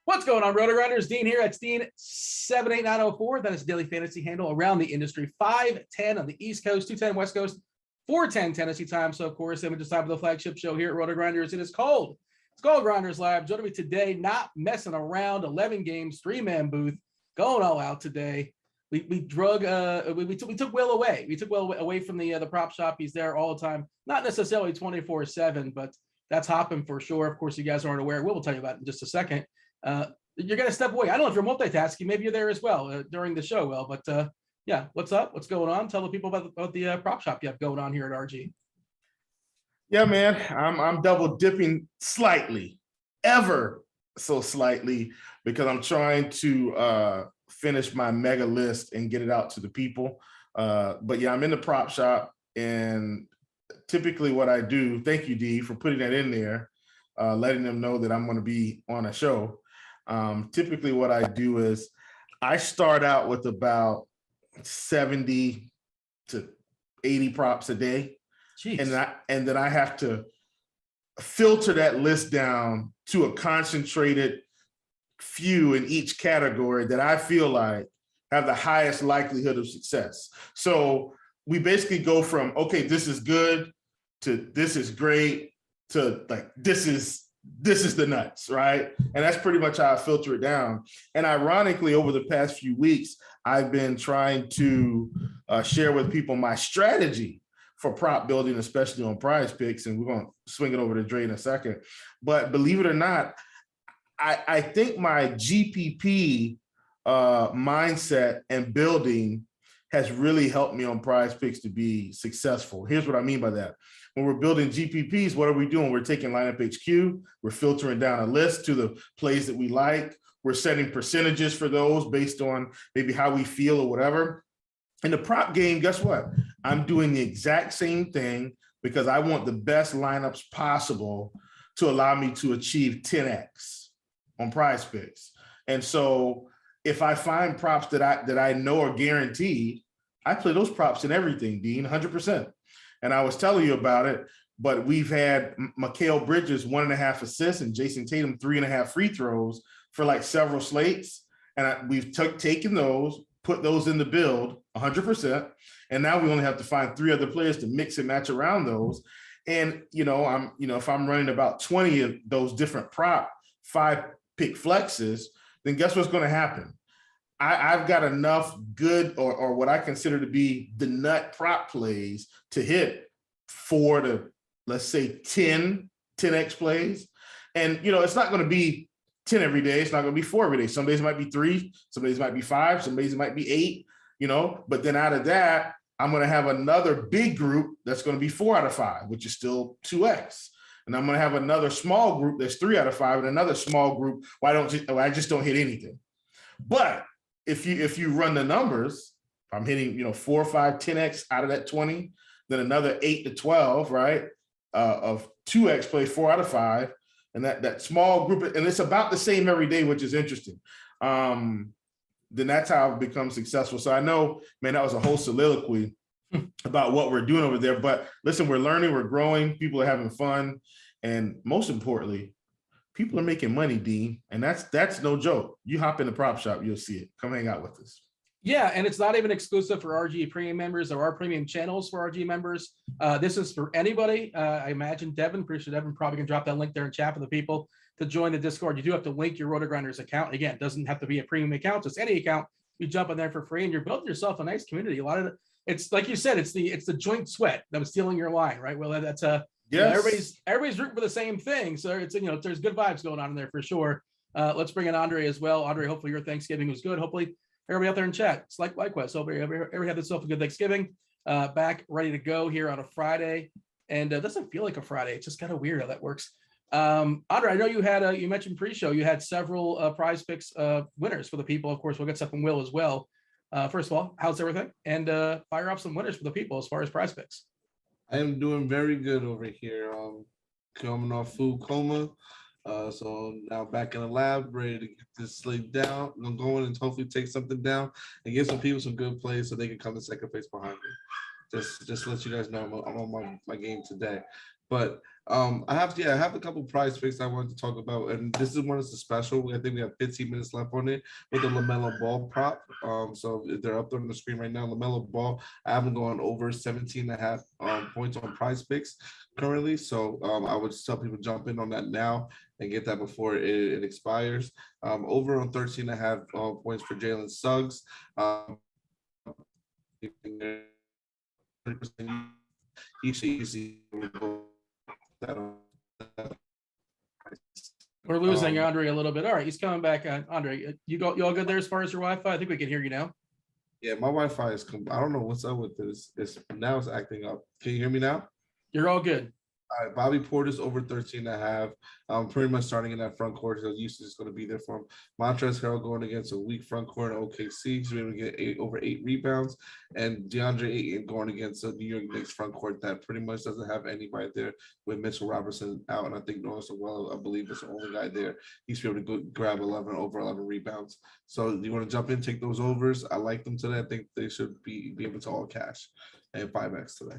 What's going on, Rotogrinders? Dean here. It's Dean 78904. That is daily fantasy handle around the industry. 5:10 on the East Coast, 2:10 West Coast, 4:10 Tennessee time. So, of course, it's time for the flagship show here at Rotogrinders. It is called Grinderslive. Joining me today, not messing around. 11 games, 3-man booth, going all out today. We took Will away. We took Will away from the prop shop. He's there all the time, not necessarily 24/7, but that's hopping for sure. Of course, you guys aren't aware. We'll tell you about it in just a second. You're going to step away. I don't know if you're multitasking. Maybe you're there as well during the show, Will. But yeah, what's up? What's going on? Tell the people about the prop shop you have going on here at RG. Yeah, man, I'm double dipping slightly, ever so slightly, because I'm trying to finish my mega list and get it out to the people. But yeah, I'm in the prop shop, and typically what I do, thank you, D, for putting that in there, letting them know that I'm going to be on a show. Typically what I do is I start out with about 70 to 80 props a day. Jeez. And then I have to filter that list down to a concentrated few in each category that I feel like have the highest likelihood of success. So we basically go from, okay, this is good, to this is great, to like, this is the nuts, right? And that's pretty much how I filter it down. And ironically, over the past few weeks, I've been trying to share with people my strategy for prop building, especially on PrizePicks, and we're going to swing it over to Dre in a second. But believe it or not, I think my GPP mindset and building has really helped me on PrizePicks to be successful. Here's what I mean by that. When we're building GPPs, what are we doing? We're taking lineup HQ, we're filtering down a list to the plays that we like. We're setting percentages for those based on maybe how we feel or whatever. In the prop game, guess what? I'm doing the exact same thing because I want the best lineups possible to allow me to achieve 10x on PrizePicks. And so if I find props that I know are guaranteed, I play those props in everything, Dean, 100%. And I was telling you about it, but we've had Mikal Bridges 1.5 assists and Jason Tatum 3.5 free throws for like several slates. And we've taken those, put those in the build 100%. And now we only have to find 3 other players to mix and match around those. And, if I'm running about 20 of those different prop 5-pick flexes, then guess what's going to happen? I've got enough good or what I consider to be the nut prop plays to hit 4 to, let's say, 10x plays. And, it's not going to be 10 every day. It's not going to be 4 every day. Some days it might be 3, some days it might be 5, some days it might be 8, but then out of that, I'm going to have another big group that's going to be 4 out of 5, which is still 2x. And I'm going to have another small group that's 3 out of 5 and another small group. I just don't hit anything. But if you run the numbers, I'm hitting, 4, 5, 10x out of that 20, then another 8 to 12, right? Of 2x plays 4 out of 5. And that small group, and it's about the same every day, which is interesting. Then that's how I've become successful. So I know, man, that was a whole soliloquy about what we're doing over there. But listen, we're learning, we're growing, people are having fun. And most importantly, people are making money, Dean. And that's no joke. You hop in the prop shop, you'll see it. Come hang out with us. Yeah, and it's not even exclusive for RG premium members or our premium channels for RG members. This is for anybody. I imagine Devin, pretty sure Devin probably can drop that link there in chat for the people to join the Discord. You do have to link your Rotogrinders account. Again, it doesn't have to be a premium account, just any account. You jump in there for free and you're building yourself a nice community. A lot of it's like you said, it's the joint sweat that was stealing your line, right? Well, that's Yeah, Yes. everybody's rooting for the same thing. So it's, there's good vibes going on in there for sure. Let's bring in Andre as well. Andre, hopefully your Thanksgiving was good. Hopefully everybody out there in chat, it's likewise. Hope everybody had yourself a good Thanksgiving. Back ready to go here on a Friday, and it doesn't feel like a Friday. It's just kind of weird how that works. Andre, I know you had you mentioned pre-show. You had several PrizePicks winners for the people. Of course, we'll get stuff from Will as well. First of all, how's everything? And fire up some winners for the people as far as PrizePicks. I am doing very good over here. Coming off food coma. So now back in the lab, ready to get this slate down. I'm going and hopefully take something down and give some people some good plays so they can come in second place behind me. Just to let you guys know I'm on my game today. But I have a couple PrizePicks I wanted to talk about, and this is one that's a special. I think we have 15 minutes left on it with the LaMelo Ball prop. So they're up there on the screen right now. LaMelo Ball, I haven't gone over 17.5 points on PrizePicks currently. So I would just tell people jump in on that now and get that before it expires. Over on 13.5 points for Jalen Suggs. Easy. We're losing Andre a little bit. All right, he's coming back. Andre, you all good there as far as your Wi-Fi? I think we can hear you now. Yeah, my Wi-Fi is. I don't know what's up with this. It's acting up. Can you hear me now? You're all good. All right, Bobby Portis over 13.5. Pretty much starting in that front court. So usage is going to be there for him. Montrezl Harrell going against a weak front court in OKC. He's able to get over 8 rebounds. And DeAndre Ayton going against a New York Knicks front court that pretty much doesn't have anybody there with Mitchell Robinson out. And I think Noah Well, I believe, is the only guy there. He's able to go grab over 11 rebounds. So you want to jump in, take those overs. I like them today. I think they should be able to all cash and 5X today.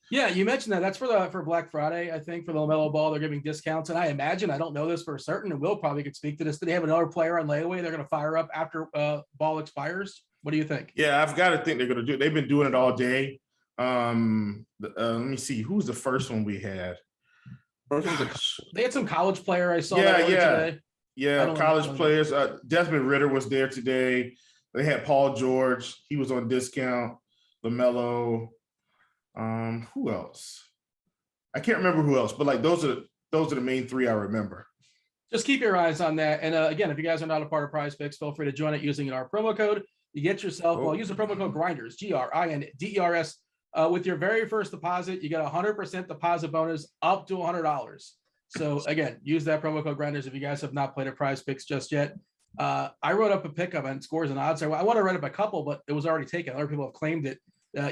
Yeah, you mentioned that. That's for Black Friday, I think, for the LaMelo Ball. They're giving discounts. And I imagine, I don't know this for certain, and Will probably could speak to this. Do they have another player on layaway they're going to fire up after Ball expires? What do you think? Yeah, I've got to think they're going to do it. They've been doing it all day. Let me see. Who's the first one we had? They had some college player I saw today. Yeah, know college players. Desmond Ritter was there today. They had Paul George. He was on discount. LaMelo. Who else? I can't remember who else, but like those are the main three I remember. Just keep your eyes on that. And again, if you guys are not a part of PrizePicks, feel free to join it using our promo code. You get yourself, use the promo code Grinders, GRINDERS. With your very first deposit, you get 100% deposit bonus up to $100. So again, use that promo code Grinders if you guys have not played a PrizePicks just yet. I wrote up a pickup on scores and odds. I want to write up a couple, but it was already taken. Other people have claimed it.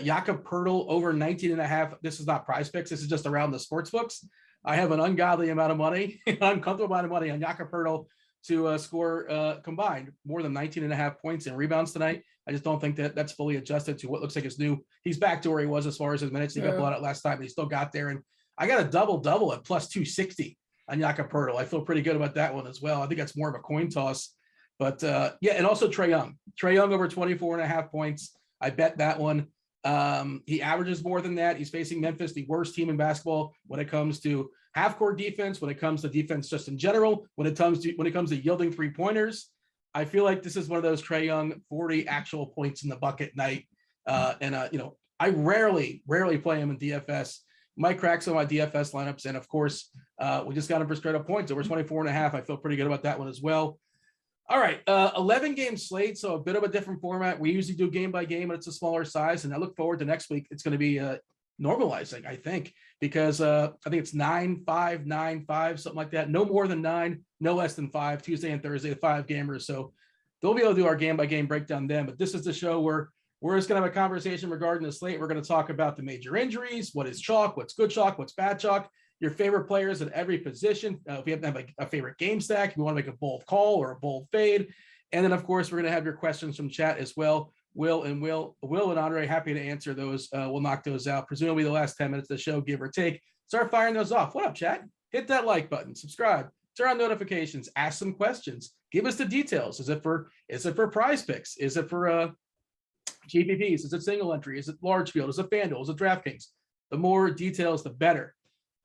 Jakob Poeltl over 19.5. This is not PrizePicks. This is just around the sports books. I have an ungodly amount of money, an uncomfortable amount of money on Jakob Poeltl to score combined more than 19.5 points and rebounds tonight. I just don't think that that's fully adjusted to what looks like his new. He's back to where he was as far as his minutes. He got blown out last time, but he still got there. And I got a double at plus 260 on Jakob Poeltl. I feel pretty good about that one as well. I think that's more of a coin toss. But and also Trae Young. Trae Young over 24.5 points. I bet that one. He averages more than that. He's facing Memphis, the worst team in basketball when it comes to half-court defense, when it comes to defense just in general, when it comes to yielding three-pointers. I feel like this is one of those Trae Young 40 actual points in the bucket night. I rarely play him in DFS. Might crack some of my DFS lineups, and of course, we just got him for straight-up points over 24.5. I feel pretty good about that one as well. All right, 11 game slate, so a bit of a different format. We usually do game by game, but it's a smaller size, and I look forward to next week. It's going to be normalizing, I think, because I think it's 9-5, 9-5, something like that. No more than 9, no less than 5. Tuesday and Thursday, the 5 gamers. So they'll be able to do our game by game breakdown then. But this is the show where we're just going to have a conversation regarding the slate. We're going to talk about the major injuries, what is chalk, what's good chalk, what's bad chalk, your favorite players at every position. If you have to have a favorite game stack, if you want to make a bold call or a bold fade. And then, of course, we're going to have your questions from chat as well. Will and Andre, happy to answer those. We'll knock those out. Presumably the last 10 minutes of the show, give or take. Start firing those off. What up, chat? Hit that like button, subscribe, turn on notifications, ask some questions. Give us the details. Is it for PrizePicks? Is it for GPPs? Is it single entry? Is it large field? Is it FanDuel? Is it DraftKings? The more details, the better.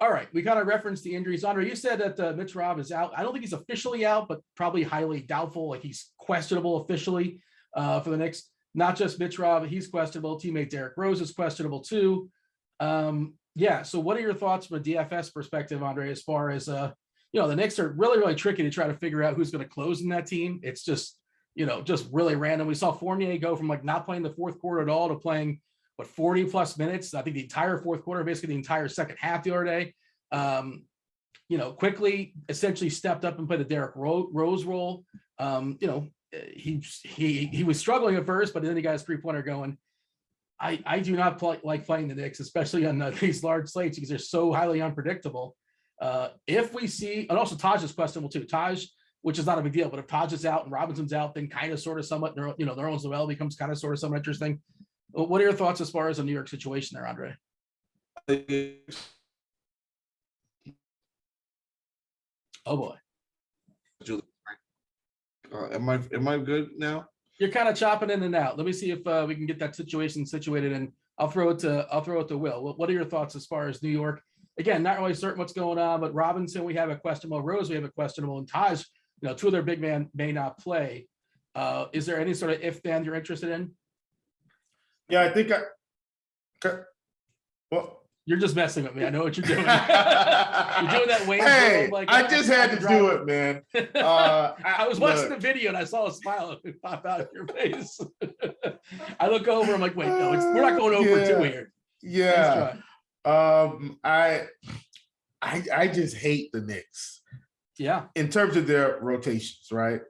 All right, we kind of referenced the injuries. Andre, you said that Mitch Rob is out. I don't think he's officially out, but probably highly doubtful. Like he's questionable officially for the Knicks. Not just Mitch Rob, he's questionable. Teammate Derrick Rose is questionable too. Yeah. So what are your thoughts from a DFS perspective, Andre, as far as, the Knicks are really, really tricky to try to figure out who's going to close in that team. It's just, just really random. We saw Fournier go from like not playing the fourth quarter at all to playing 40 plus minutes. I think the entire fourth quarter, basically the entire second half the other day. Quickly essentially stepped up and played the Derrick Rose role. He was struggling at first, but then he got his 3-pointer going. I do not like playing the Knicks, especially on these large slates, because they're so highly unpredictable. If we see, and also Taj is questionable too. Taj, which is not a big deal, but if Taj is out and Robinson's out, then kind of sort of somewhat, Nerlens Noel becomes kind of sort of somewhat interesting. What are your thoughts as far as the New York situation there, Andre? Oh boy. Am I good now? You're kind of chopping in and out. Let me see if we can get that situation situated, and I'll throw it to Will. What are your thoughts as far as New York? Again, not really certain what's going on, but Robinson, we have a questionable. Rose, we have a questionable, and Taj, two of their big men may not play. Is there any sort of if then you're interested in? Yeah, I think you're just messing with me. I know what you're doing. You're doing that Wayne. Hey, I just had to do it, man. I was watching the video and I saw a smile pop out of your face. I look over. I'm like, wait, no, we're not going over 2 here. Yeah. I just hate the Knicks. Yeah. In terms of their rotations, right?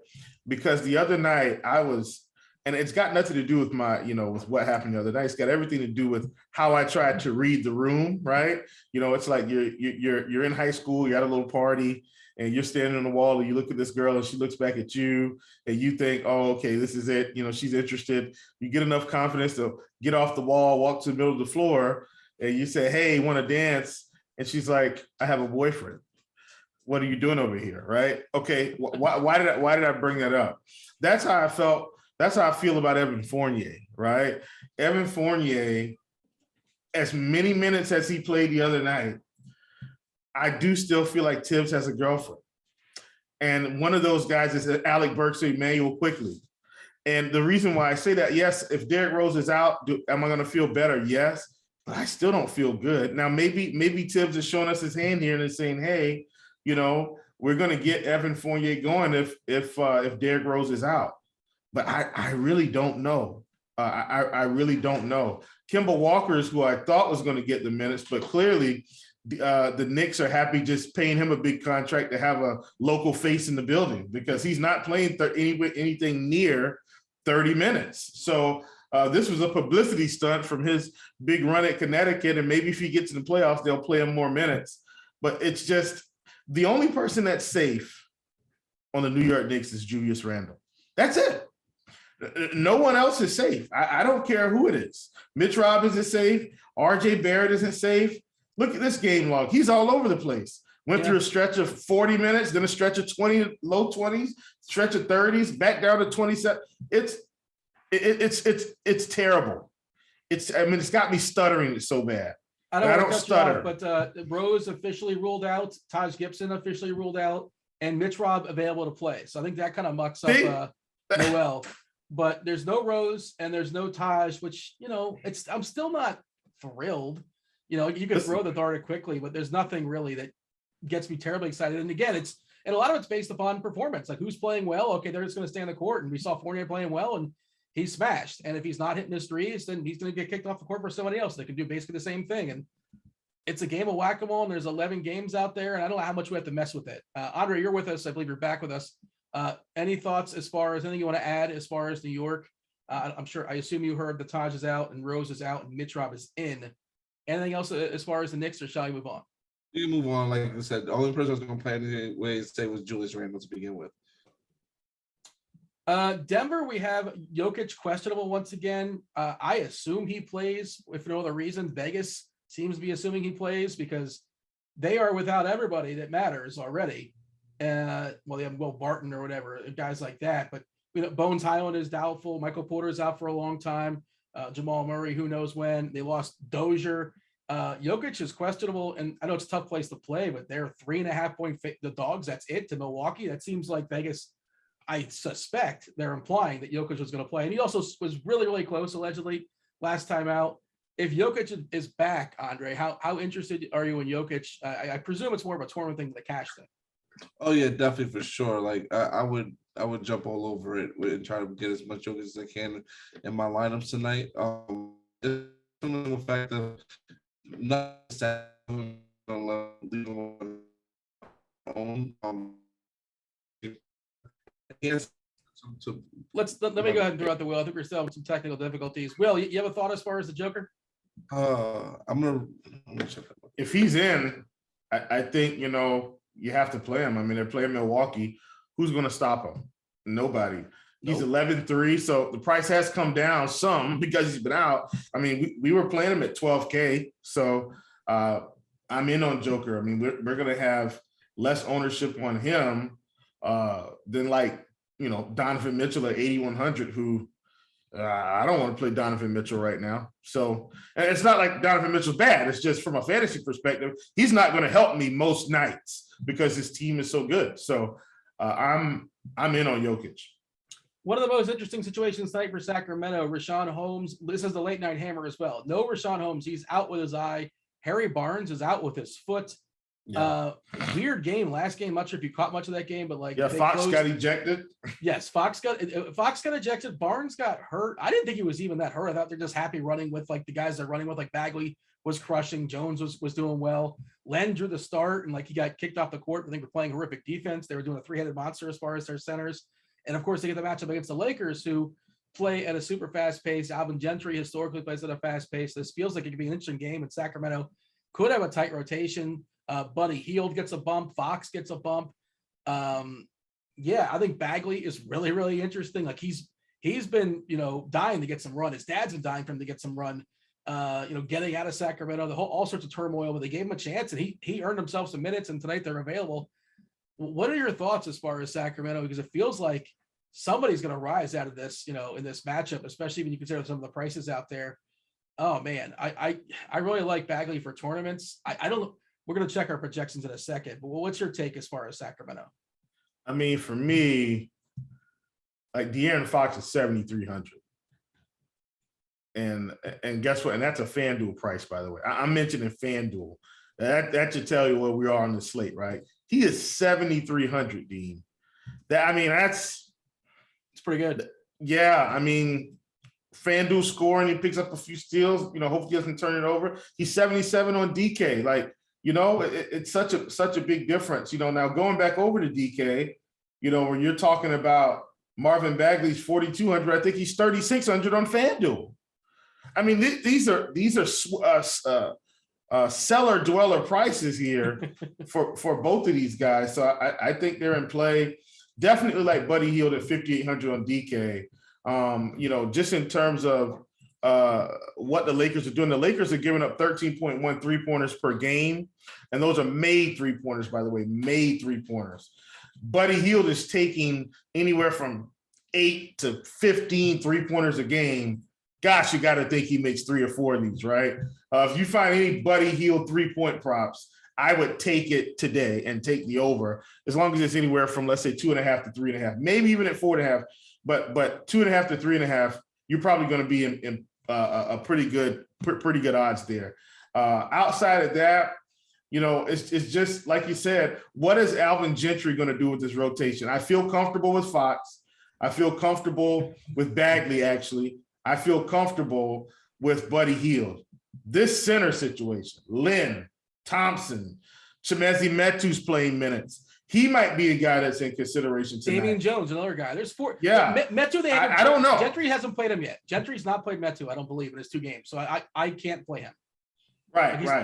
Because the other night and it's got nothing to do with with what happened the other night. It's got everything to do with how I tried to read the room, right? It's like you're in high school, you're at a little party, and you're standing on the wall, and you look at this girl, and she looks back at you, and you think, oh, okay, this is it. She's interested. You get enough confidence to get off the wall, walk to the middle of the floor, and you say, hey, want to dance? And she's like, I have a boyfriend. What are you doing over here, right? Okay, why did I bring that up? That's how I felt. That's how I feel about Evan Fournier, right? Evan Fournier, as many minutes as he played the other night, I do still feel like Tibbs has a girlfriend. And one of those guys is Alec Burks or Emmanuel Quickly. And the reason why I say that, yes, if Derrick Rose is out, am I going to feel better? Yes, but I still don't feel good. Now, maybe Tibbs is showing us his hand here and is saying, hey, we're going to get Evan Fournier going if Derrick Rose is out. But I really don't know. I really don't know. Kemba Walker is who I thought was going to get the minutes, but clearly the Knicks are happy just paying him a big contract to have a local face in the building, because he's not playing anything near 30 minutes. So this was a publicity stunt from his big run at Connecticut, and maybe if he gets in the playoffs, they'll play him more minutes. But it's just the only person that's safe on the New York Knicks is Julius Randle. That's it. No one else is safe. I don't care who it is. Mitch Robbins is safe. RJ Barrett isn't safe. Look at this game log. He's all over the place. Went through a stretch of 40 minutes, then a stretch of 20, low 20s, stretch of 30s, back down to 27. It's terrible. It's got me stuttering. It's so bad. I don't stutter. But Rose officially ruled out. Taj Gibson officially ruled out, and Mitch Robb available to play. So I think that kind of mucks up Noel. But there's no Rose and there's no Taj, which, I'm still not thrilled. You can throw the dart quickly, but there's nothing really that gets me terribly excited. And again, a lot of it's based upon performance, like who's playing well. Okay, they're just going to stay on the court. And we saw Fournier playing well and he smashed. And if he's not hitting his threes, then he's going to get kicked off the court for somebody else that can do basically the same thing. And it's a game of whack-a-mole, and there's 11 games out there, and I don't know how much we have to mess with it. Andre, you're with us. I believe you're back with us. Any thoughts as far as anything you want to add as far as New York? I assume you heard the Taj is out and Rose is out and Mitch Robb is in. Anything else as far as the Knicks, or shall we move on? You can move on. Like I said, the only person I was going to play anyway say was Julius Randle to begin with. Denver, we have Jokic questionable once again. I assume he plays, if for no other reason. Vegas seems to be assuming he plays because they are without everybody that matters already. They have Will Barton or whatever, guys like that. But Bones Highland is doubtful. Michael Porter is out for a long time. Jamal Murray, who knows when. They lost Dozier. Jokic is questionable, and I know it's a tough place to play, but they're 3.5 point the dogs. That's it to Milwaukee. That seems like Vegas. I suspect they're implying that Jokic was going to play, and he also was really, really close allegedly last time out. if Jokic is back, Andre, how interested are you in Jokic? I presume it's more of a tournament thing than the cash thing. Oh yeah, definitely for sure. Like I would jump all over it and try to get as much Jokic as I can in my lineups tonight. Just the fact that not own. Yes. Let me go ahead and throw out the wheel. I think we're still having some technical difficulties. Will, you have a thought as far as the Joker? I'm gonna check that. If he's in, I think, you have to play him. I mean, they're playing Milwaukee. Who's going to stop him? Nobody. He's 11-3, so the price has come down some because he's been out. I mean, we were playing him at $12K, so I'm in on Joker. I mean, we're going to have less ownership on him than Donovan Mitchell at 8,100, who I don't want to play Donovan Mitchell right now. So, and it's not like Donovan Mitchell's bad. It's just from a fantasy perspective, he's not going to help me most nights because his team is so good. So I'm in on Jokic. One of the most interesting situations tonight for Sacramento, Richaun Holmes. This is the late night hammer as well. No Richaun Holmes. He's out with his eye. Harry Barnes is out with his foot. Yeah. Weird game. Last game, not sure if you caught much of that game, but Fox got ejected. Yes, Fox got ejected. Barnes got hurt. I didn't think he was even that hurt. I thought they're just happy running with the guys they're running with. Bagley was crushing. Jones was doing well. Len drew the start and he got kicked off the court. I think we're playing horrific defense. They were doing a three-headed monster as far as their centers. And of course, they get the matchup against the Lakers, who play at a super fast pace. Alvin Gentry historically plays at a fast pace. This feels like it could be an interesting game. And Sacramento could have a tight rotation. Buddy Hield gets a bump. Fox gets a bump. I think Bagley is really, really interesting. He's been, dying to get some run. His dad's been dying for him to get some run. Getting out of Sacramento, all sorts of turmoil, but they gave him a chance and he earned himself some minutes, and tonight they're available. What are your thoughts as far as Sacramento? Because it feels like somebody's going to rise out of this, in this matchup, especially when you consider some of the prices out there. Oh man, I really like Bagley for tournaments. We're going to check our projections in a second, but what's your take as far as Sacramento? I mean, for me, De'Aaron Fox is 7,300. And guess what? And that's a FanDuel price, by the way. I'm mentioning FanDuel. That should tell you where we are on the slate, right? He is 7,300, Dean. It's pretty good. Yeah, I mean, FanDuel scoring, he picks up a few steals. Hopefully he doesn't turn it over. He's 77 on DK. It's such a big difference. Now going back over to DK, when you're talking about Marvin Bagley's 4,200, I think he's 3,600 on FanDuel. I mean, these are seller dweller prices here for both of these guys. So I think they're in play. Definitely like Buddy Hield at 5,800 on DK. Just in terms of what the Lakers are doing. The Lakers are giving up 13.1 3-pointers per game. And those are made 3-pointers, by the way, made 3-pointers. Buddy Hield is taking anywhere from 8 to 15 3-pointers a game. Gosh, you got to think he makes 3 or 4 of these, right? If you find any Buddy Hield 3-point props, I would take it today and take the over, as long as it's anywhere from, let's say, 2.5 to 3.5, maybe even at 4.5, but 2.5 to 3.5, you're probably going to be in a pretty good odds there. Outside of that, it's just like you said, what is Alvin Gentry going to do with this rotation? I feel comfortable with Fox. I feel comfortable with Bagley, actually. I feel comfortable with Buddy Hield. This center situation, Lynn, Thompson, Chimezie Metu's playing minutes. He might be a guy that's in consideration tonight. Damian Jones, another guy. There's 4. Yeah. Metu, I don't know. Gentry hasn't played him yet. Gentry's not played Metu, I don't believe, in his 2 games. So I can't play him.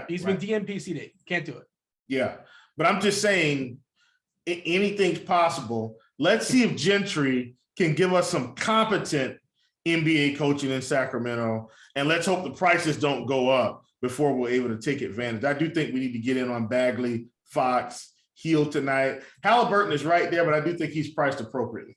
He's been DNPCD. Can't do it. Yeah. But I'm just saying anything's possible. Let's see if Gentry can give us some competent NBA coaching in Sacramento, and let's hope the prices don't go up before we're able to take advantage. I do think we need to get in on Bagley, Fox, Hield tonight. Halliburton is right there, but I do think he's priced appropriately.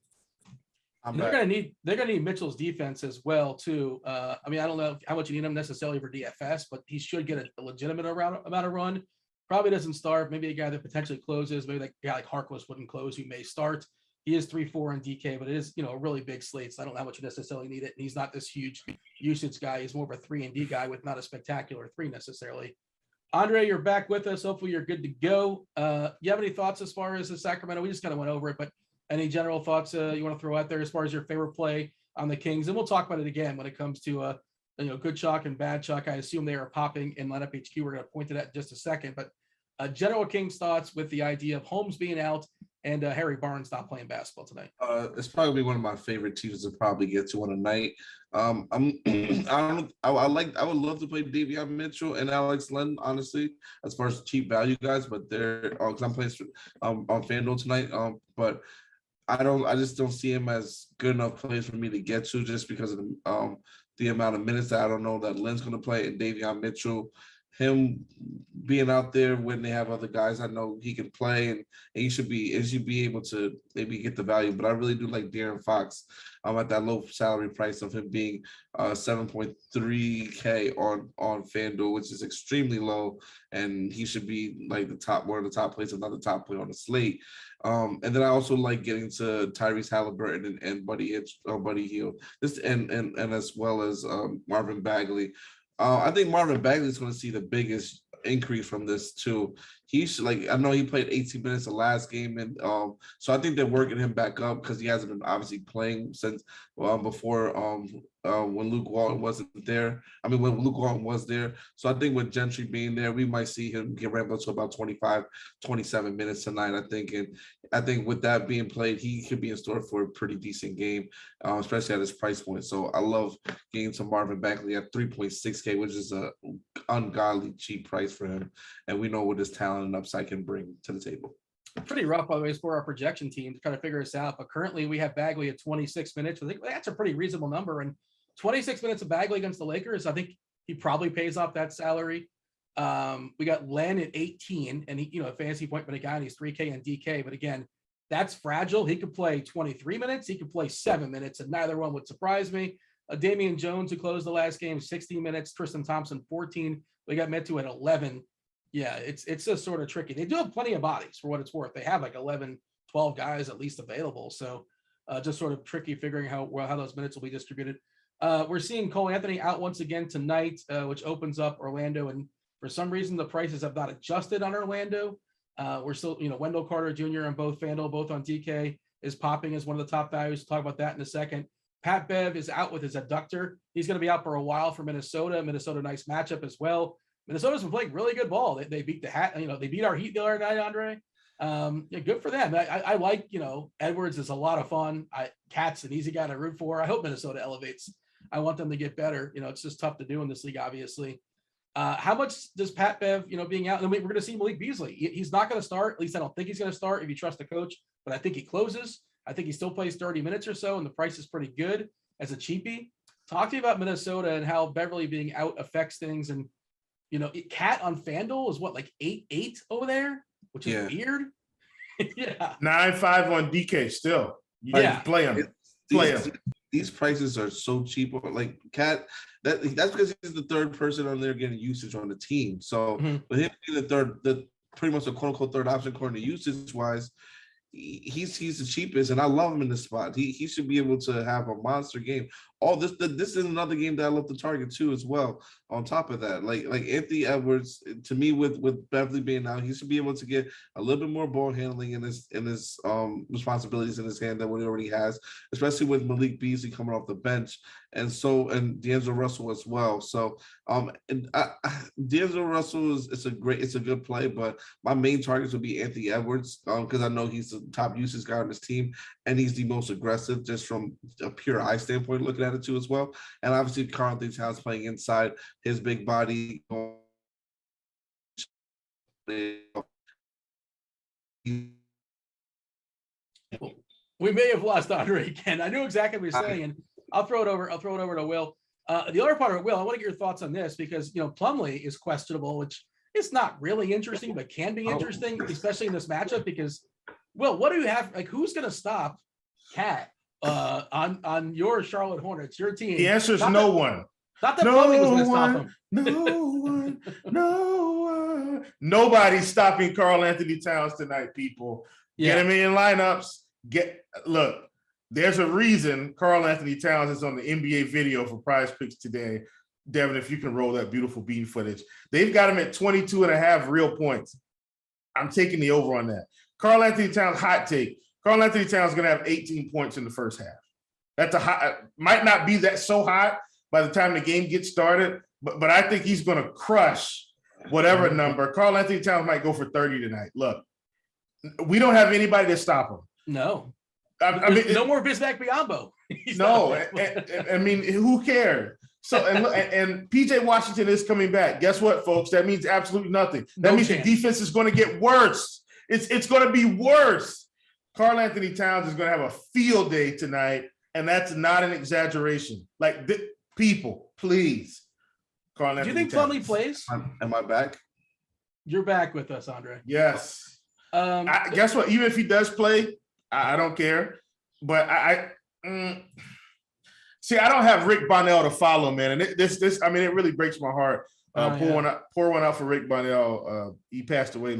They're gonna need Mitchell's defense as well too. I don't know how much you need him necessarily for DFS, but he should get a legitimate amount of run. Probably doesn't start. Maybe a guy that potentially closes. Maybe that guy like Harkless wouldn't close, who may start. He is 3-4 on DK, but it is, a really big slate. So I don't know how much you necessarily need it. And he's not this huge usage guy. He's more of a 3 and D guy with not a spectacular 3 necessarily. Andre, you're back with us. Hopefully you're good to go. You have any thoughts as far as the Sacramento? We just kind of went over it, but any general thoughts you want to throw out there as far as your favorite play on the Kings? And we'll talk about it again when it comes to good chalk and bad chalk. I assume they are popping in lineup HQ. We're going to point to that in just a second, but general Kings thoughts with the idea of Holmes being out and Harry Barnes not playing basketball tonight. It's probably one of my favorite teams to probably get to on a night. I would love to play Davion Mitchell and Alex Len, honestly, as far as cheap value guys, but they're because I'm playing on FanDuel tonight. But I just don't see him as good enough plays for me to get to just because of the amount of minutes that I don't know that Len's going to play, and Davion Mitchell, him being out there when they have other guys, I know he can play and he should be able to maybe get the value. But I really do like De'Aaron Fox. I'm at that low salary price of him being 7.3K on FanDuel, which is extremely low, and he should be like one of the top plays, if not the top player on the slate. And then I also like getting to Tyrese Halliburton and Buddy Hield, this and as well as Marvin Bagley. I think Marvin Bagley is going to see the biggest increase from this too. I know he played 18 minutes the last game, and so I think they're working him back up because he hasn't been obviously playing since before when Luke Walton wasn't there. I mean, when Luke Walton was there. So I think with Gentry being there, we might see him get ramped up to about 25, 27 minutes tonight, I think. And I think with that being played, he could be in store for a pretty decent game, especially at his price point. So I love getting to Marvin Bagley at 3.6K, which is a ungodly cheap price for him. And we know what his talent and upside can bring to the table. Pretty rough, by the way, for our projection team to try to figure this out. But currently we have Bagley at 26 minutes. I think that's a pretty reasonable number. And 26 minutes of Bagley against the Lakers, I think he probably pays off that salary. We got Len at 18, and he, a fantasy point, but again, he's 3K and DK. But again, that's fragile. He could play 23 minutes. He could play 7 minutes, and neither one would surprise me. Damian Jones, who closed the last game, 16 minutes. Tristan Thompson, 14. We got Metu at 11. Yeah, it's just sort of tricky. They do have plenty of bodies for what it's worth. They have like 11, 12 guys at least available. So just sort of tricky figuring how those minutes will be distributed. We're seeing Cole Anthony out once again tonight, which opens up Orlando. And for some reason, the prices have not adjusted on Orlando. We're still, Wendell Carter Jr. on both FanDuel, both on DK is popping as one of the top values. We'll talk about that in a second. Pat Bev is out with his adductor. He's going to be out for a while for Minnesota. Minnesota, nice matchup as well. Minnesota's been playing really good ball. They beat they beat our Heat the other night, Andre. Good for them. I like, Edwards is a lot of fun. Cat's an easy guy to root for. I hope Minnesota elevates. I want them to get better. It's just tough to do in this league, obviously. How much does Pat Bev, being out? And we're going to see Malik Beasley. He's not going to start. At least I don't think he's going to start if you trust the coach, but I think he closes. I think he still plays 30 minutes or so, and the price is pretty good as a cheapie. Talk to me about Minnesota and how Beverly being out affects things. And, Cat on FanDuel is what, like 8-8 over there, which is weird. Yeah. 9-5 on DK still. Play him. These prices are so cheap. Like Cat, that's because he's the third person on there getting usage on the team. So with him being the pretty much a quote unquote third option according to usage wise, he's the cheapest, and I love him in this spot. He should be able to have a monster game. This is another game that I love to target too as well. On top of that, like Anthony Edwards, to me with Beverly being out, he should be able to get a little bit more ball handling in his responsibilities in his hand than what he already has, especially with Malik Beasley coming off the bench, and D'Angelo Russell as well. So D'Angelo Russell is a good play, but my main targets would be Anthony Edwards because I know he's the top usage guy on this team, and he's the most aggressive just from a pure eye standpoint looking at it too as well. And obviously Karl-Anthony Towns playing inside, his big body. We may have lost Andre again. I knew exactly what you're saying, and I'll throw it over to Will. The other part of it, Will, I want to get your thoughts on this because Plumlee is questionable, which is not really interesting, but can be interesting, especially in this matchup. Because Will, what do you have? Like, who's going to stop Cat on your Charlotte Hornets, your team? The answer is no one. Not that Plumlee was going to stop him. No one. Nobody's stopping Karl-Anthony Towns tonight, people. Get him in lineups. Look, there's a reason Karl Anthony Towns is on the NBA video for PrizePicks today. Devin, if you can roll that beautiful bean footage. They've got him at 22.5 real points. I'm taking the over on that. Karl Anthony Towns, hot take. Karl Anthony Towns is going to have 18 points in the first half. That's might not be that so hot by the time the game gets started, but I think he's going to crush whatever number. Karl Anthony Towns might go for 30 tonight. Look, we don't have anybody to stop him. No. I mean, no more Bismack Biyombo. No, I mean, who cares? So and PJ Washington is coming back. Guess what, folks? That means absolutely nothing. That means the defense is going to get worse. It's going to be worse. Karl Anthony Towns is going to have a field day tonight, and that's not an exaggeration. Like, people, please. Karl Anthony. Do you think Plumlee plays? Am I back? You're back with us, Andre. Yes. Guess what? Even if he does play, I don't care. But see, I don't have Rick Bonnell to follow, man. And this, I mean, it really breaks my heart. Pour one out for Rick Bonnell. He passed away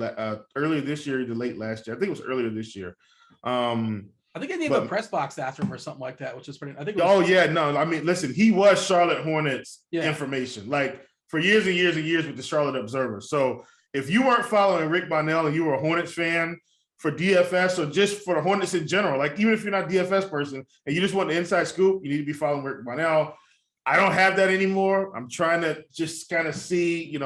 earlier this year, either late last year. I think it was earlier this year. I think I named a press box after him or something like that, which is pretty. I think. I mean, listen, he was Charlotte Hornets information, like for years and years and years with the Charlotte Observer. So if you weren't following Rick Bonnell and you were a Hornets fan for DFS or just for the Hornets in general, like even if you're not a DFS person and you just want the inside scoop, you need to be following Rick Bonnell. I don't have that anymore. I'm trying to just kind of see,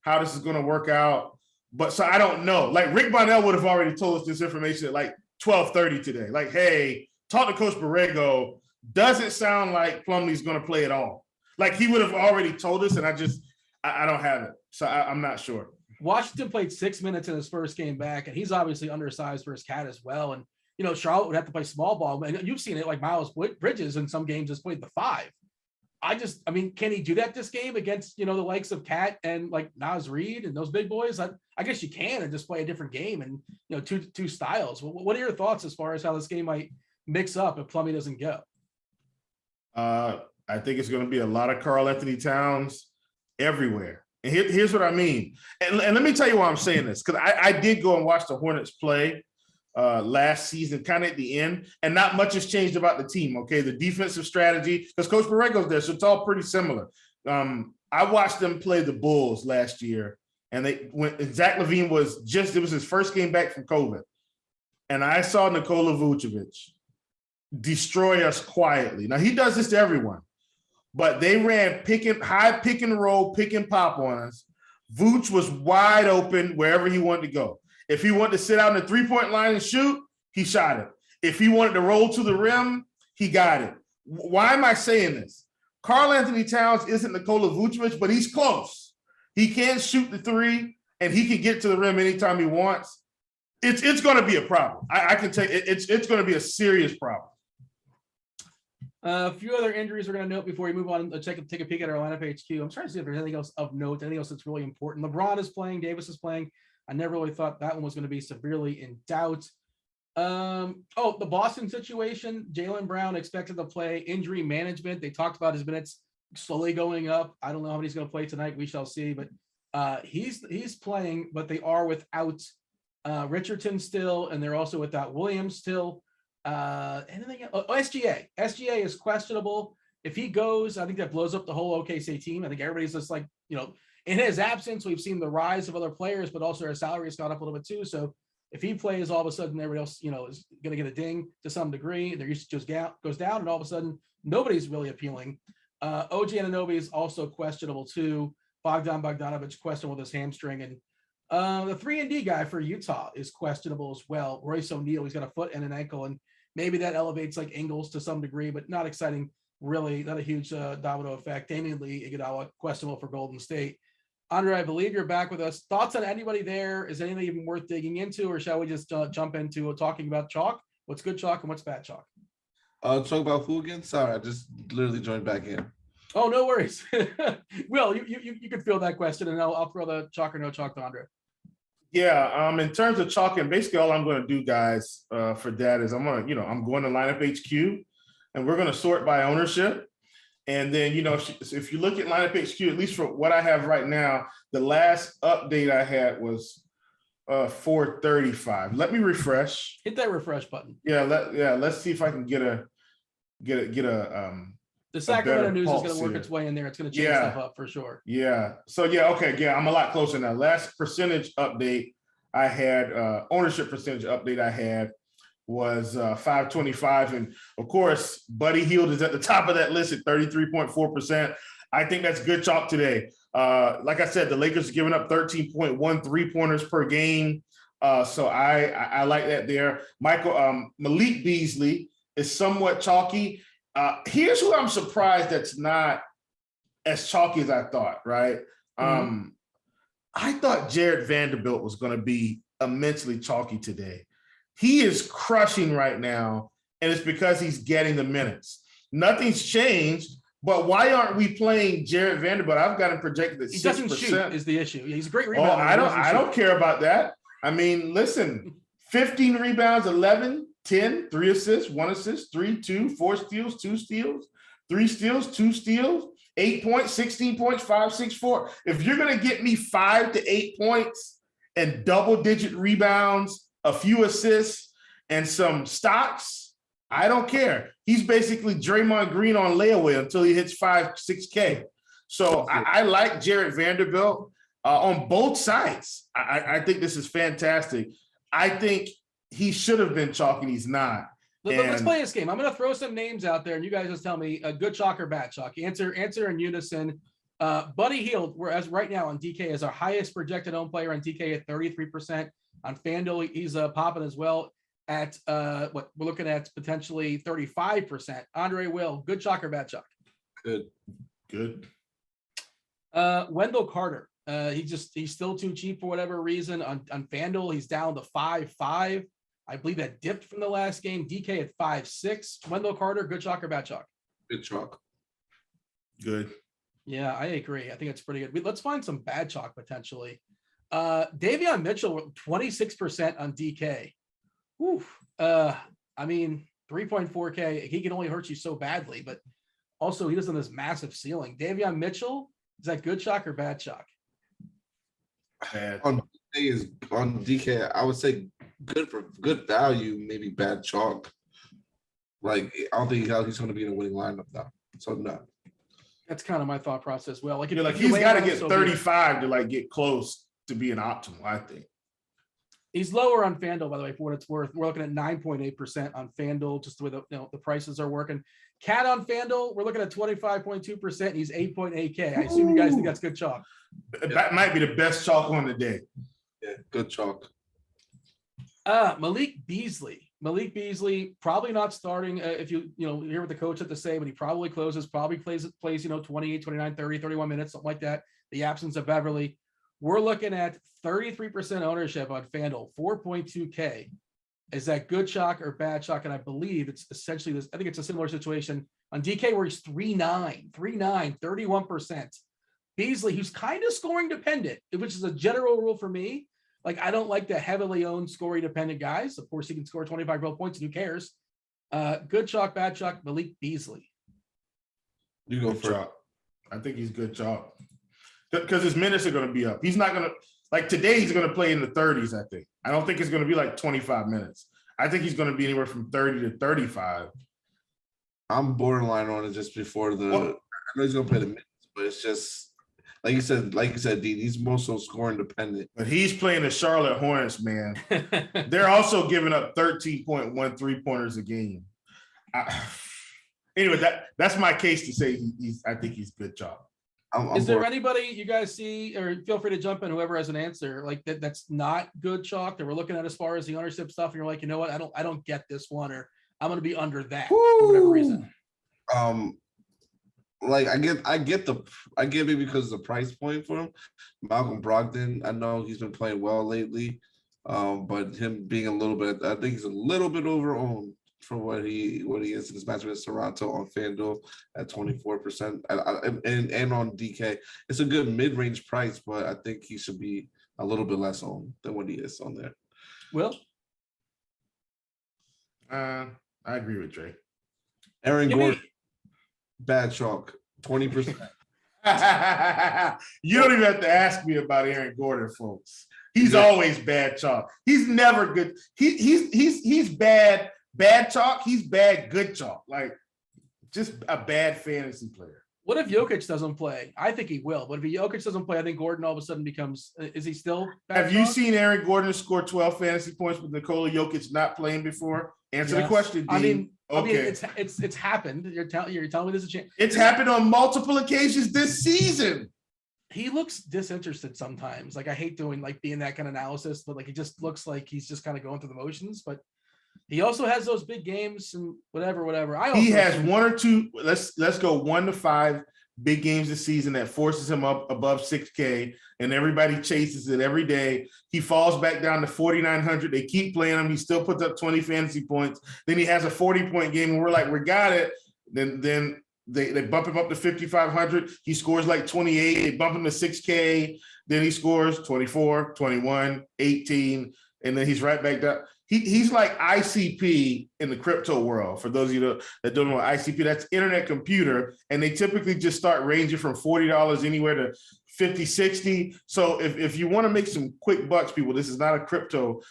how this is going to work out. But so I don't know. Like Rick Bonnell would have already told us this information at like 12:30 today. Like, hey, talk to Coach Borrego. Doesn't sound like Plumlee's going to play at all. Like he would have already told us, and I don't have it. So I'm not sure. Washington played 6 minutes in his first game back, and he's obviously undersized for his cat as well. And, Charlotte would have to play small ball. And you've seen it, like Miles Bridges in some games has played the 5. I mean, can he do that this game against, the likes of Cat and like Naz Reid and those big boys? I guess you can and just play a different game and, two styles. What are your thoughts as far as how this game might mix up if Plumlee doesn't go? I think it's going to be a lot of Karl Anthony Towns everywhere. And here's what I mean. And let me tell you why I'm saying this, because I did go and watch the Hornets play last season, kind of at the end, and not much has changed about the team. Okay, the defensive strategy, because Coach Borrego's there, so it's all pretty similar. I watched them play the Bulls last year, and Zach LaVine it was his first game back from COVID, and I saw Nikola Vucevic destroy us quietly. Now he does this to everyone, but they ran high pick and roll, pick and pop on us. Vooch was wide open wherever he wanted to go. If he wanted to sit out in the three-point line and shoot, he shot it. If he wanted to roll to the rim, he got it. Why am I saying this? Karl Anthony Towns isn't Nikola Vucevic, but he's close. He can shoot the three, and he can get to the rim anytime he wants. It's going to be a problem. I can tell you, it's going to be a serious problem. A few other injuries we're going to note before we move on. Let's take a peek at our lineup HQ. I'm trying to see if there's anything else of note, anything else that's really important. LeBron is playing. Davis is playing. I never really thought that one was going to be severely in doubt. The Boston situation, Jaylen Brown expected to play. Injury management, they talked about his minutes slowly going up. I don't know how many he's going to play tonight. We shall see. But he's playing, but they are without Richardson still, and they're also without Williams still. Anything else? SGA. SGA is questionable. If he goes, I think that blows up the whole OKC team. I think everybody's just like, in his absence, we've seen the rise of other players, but also our salary has gone up a little bit too. So if he plays, all of a sudden everybody else, is going to get a ding to some degree. Their usage just goes down, and all of a sudden nobody's really appealing. OG Anunoby is also questionable too. Bogdanovich questionable with his hamstring, and the 3-and-D guy for Utah is questionable as well. Royce O'Neal, he's got a foot and an ankle, and maybe that elevates like Ingles to some degree, but not exciting. Really, not a huge domino effect. Damian Lee, Iguodala, questionable for Golden State. Andre, I believe you're back with us. Thoughts on anybody there? Is anything even worth digging into, or shall we just jump into talking about chalk? What's good chalk and what's bad chalk? Talk about who again? Sorry, I just literally joined back in. Oh, no worries. Will, you could field that question, and I'll throw the chalk or no chalk to Andre. Yeah, in terms of chalking, basically all I'm going to do, guys, for that is I'm going to lineup HQ, and we're going to sort by ownership. And then, if you look at lineup HQ, at least for what I have right now, the last update I had was 435. Let me refresh. Hit that refresh button. Yeah, let's see if I can get a The Sacramento better News is pulse going to work here. its way in there. It's going to change Yeah. stuff up for sure. Yeah. So I'm a lot closer now. Last percentage update I had, ownership percentage update I had was 525. And of course, Buddy Hield is at the top of that list at 33.4%. I think that's good chalk today. Like I said, the Lakers are giving up 13.1 3-pointers per game. So I like that there. Malik Beasley is somewhat chalky. Here's who I'm surprised that's not as chalky as I thought, right? I thought Jared Vanderbilt was going to be immensely chalky today. He is crushing right now, and it's because he's getting the minutes. Nothing's changed, but why aren't we playing Jared Vanderbilt? I've got him projected at 6%. He doesn't shoot is the issue. He's a great rebounder. I don't care about that. I mean, listen, 15 rebounds, 11, 10, 3 assists, 1 assist, 3, 2, 4 steals, 2 steals, 3 steals, 2 steals, 8 points, 16 points, 5, 6, 4. If you're going to get me 5 to 8 points and double-digit rebounds, a few assists, and some stocks, I don't care. He's basically Draymond Green on layaway until he hits 5, 6K. So I like Jared Vanderbilt on both sides. I think this is fantastic. I think he should have been chalk and he's not. Let's play this game. I'm going to throw some names out there, and you guys just tell me a good chalk or bad chalk. Answer in unison. Buddy Hield, whereas right now on DK is our highest projected owned player on DK at 33%. On FanDuel, he's popping as well at what we're looking at potentially 35%. Andre Will, good chalk or bad chalk? Good. Wendell Carter. He's still too cheap for whatever reason. On FanDuel, he's down to 5.5. I believe that dipped from the last game. DK at 5.6. Wendell Carter, good chalk or bad chalk? Good chalk. Good. Yeah, I agree. I think it's pretty good. Let's find some bad chalk potentially. Davion Mitchell, 26% on DK. Oof. I mean, 3.4K. He can only hurt you so badly, but also he doesn't have this massive ceiling. Davion Mitchell, is that good chalk or bad chalk? Bad. On DK, I would say good for good value, maybe bad chalk. Like, I don't think he's going to be in a winning lineup though. So no. That's kind of my thought process. Well, like, he's got to get 35 to like get close to being optimal, I think. He's lower on FanDuel, by the way, for what it's worth. We're looking at 9.8% on FanDuel, just the way the prices are working. Cat on FanDuel, we're looking at 25.2%. He's 8.8K. I assume you guys think that's good chalk. That might be the best chalk on the day. Yeah, good chalk. Malik Beasley, probably not starting if you hear what the coach had to say, but he probably plays 28, 29, 30, 31 minutes, something like that. The absence of Beverly. We're looking at 33% ownership on FanDuel, 4.2K. Is that good chalk or bad chalk? And I believe it's essentially this. I think it's a similar situation on DK where he's 3.9, 31%. Beasley, who's kind of scoring dependent, which is a general rule for me. Like, I don't like the heavily owned scoring dependent guys. Of course, he can score 25 real points. Who cares? Good chalk, bad chalk, Malik Beasley. You go for chalk. I think he's good chalk. Because his minutes are going to be up. He's not going to, like today, he's going to play in the 30s, I think. I don't think it's going to be like 25 minutes. I think he's going to be anywhere from 30 to 35. I'm borderline on it just before I know he's going to play the minutes, but it's just, like you said, Dean, he's more so scoring dependent. But he's playing the Charlotte Hornets, man. They're also giving up 13.1 3-pointers a game. Anyway, that's my case to say I think he's good chalk. Is there anybody you guys see, or feel free to jump in, whoever has an answer, like that's not good chalk that we're looking at as far as the ownership stuff, and you're like, you know what, I don't get this one, or I'm going to be under that for whatever reason. Like I get it because of the price point for him. Malcolm Brogdon, I know he's been playing well lately, but him being I think he's a little bit overowned for what he is in this match with Toronto on FanDuel at 24%. And on DK. It's a good mid-range price, but I think he should be a little bit less owned than what he is on there. Will? I agree with Dre. Aaron Gordon, bad chalk, 20%. You don't even have to ask me about Aaron Gordon, folks. He's always bad chalk. He's never good. He's bad chalk. He's bad good chalk. Like just a bad fantasy player. What if Jokic doesn't play? I think he will. But if Jokic doesn't play, I think Gordon all of a sudden becomes. Is he still? Have you seen Aaron Gordon score 12 fantasy points with Nikola Jokic not playing before? Answer the question, Dean. I mean, it's happened. You're telling me there's a chance. It's happened on multiple occasions this season. He looks disinterested sometimes. Like I hate doing being that kind of analysis, but he just looks like he's just kind of going through the motions. But he also has those big games and whatever. He has one or two. Let's go 1 to 5 big games this season that forces him up above 6K, and everybody chases it every day. He falls back down to 4,900. They keep playing him. He still puts up 20 fantasy points. Then he has a 40-point game, and we're like, we got it. Then they bump him up to 5,500. He scores like 28. They bump him to 6K. Then he scores 24, 21, 18, and then he's right back down. He's like ICP in the crypto world. For those of you that don't know what ICP, that's internet computer. And they typically just start ranging from $40 anywhere to 50, 60. So if you want to make some quick bucks, people, this is not a crypto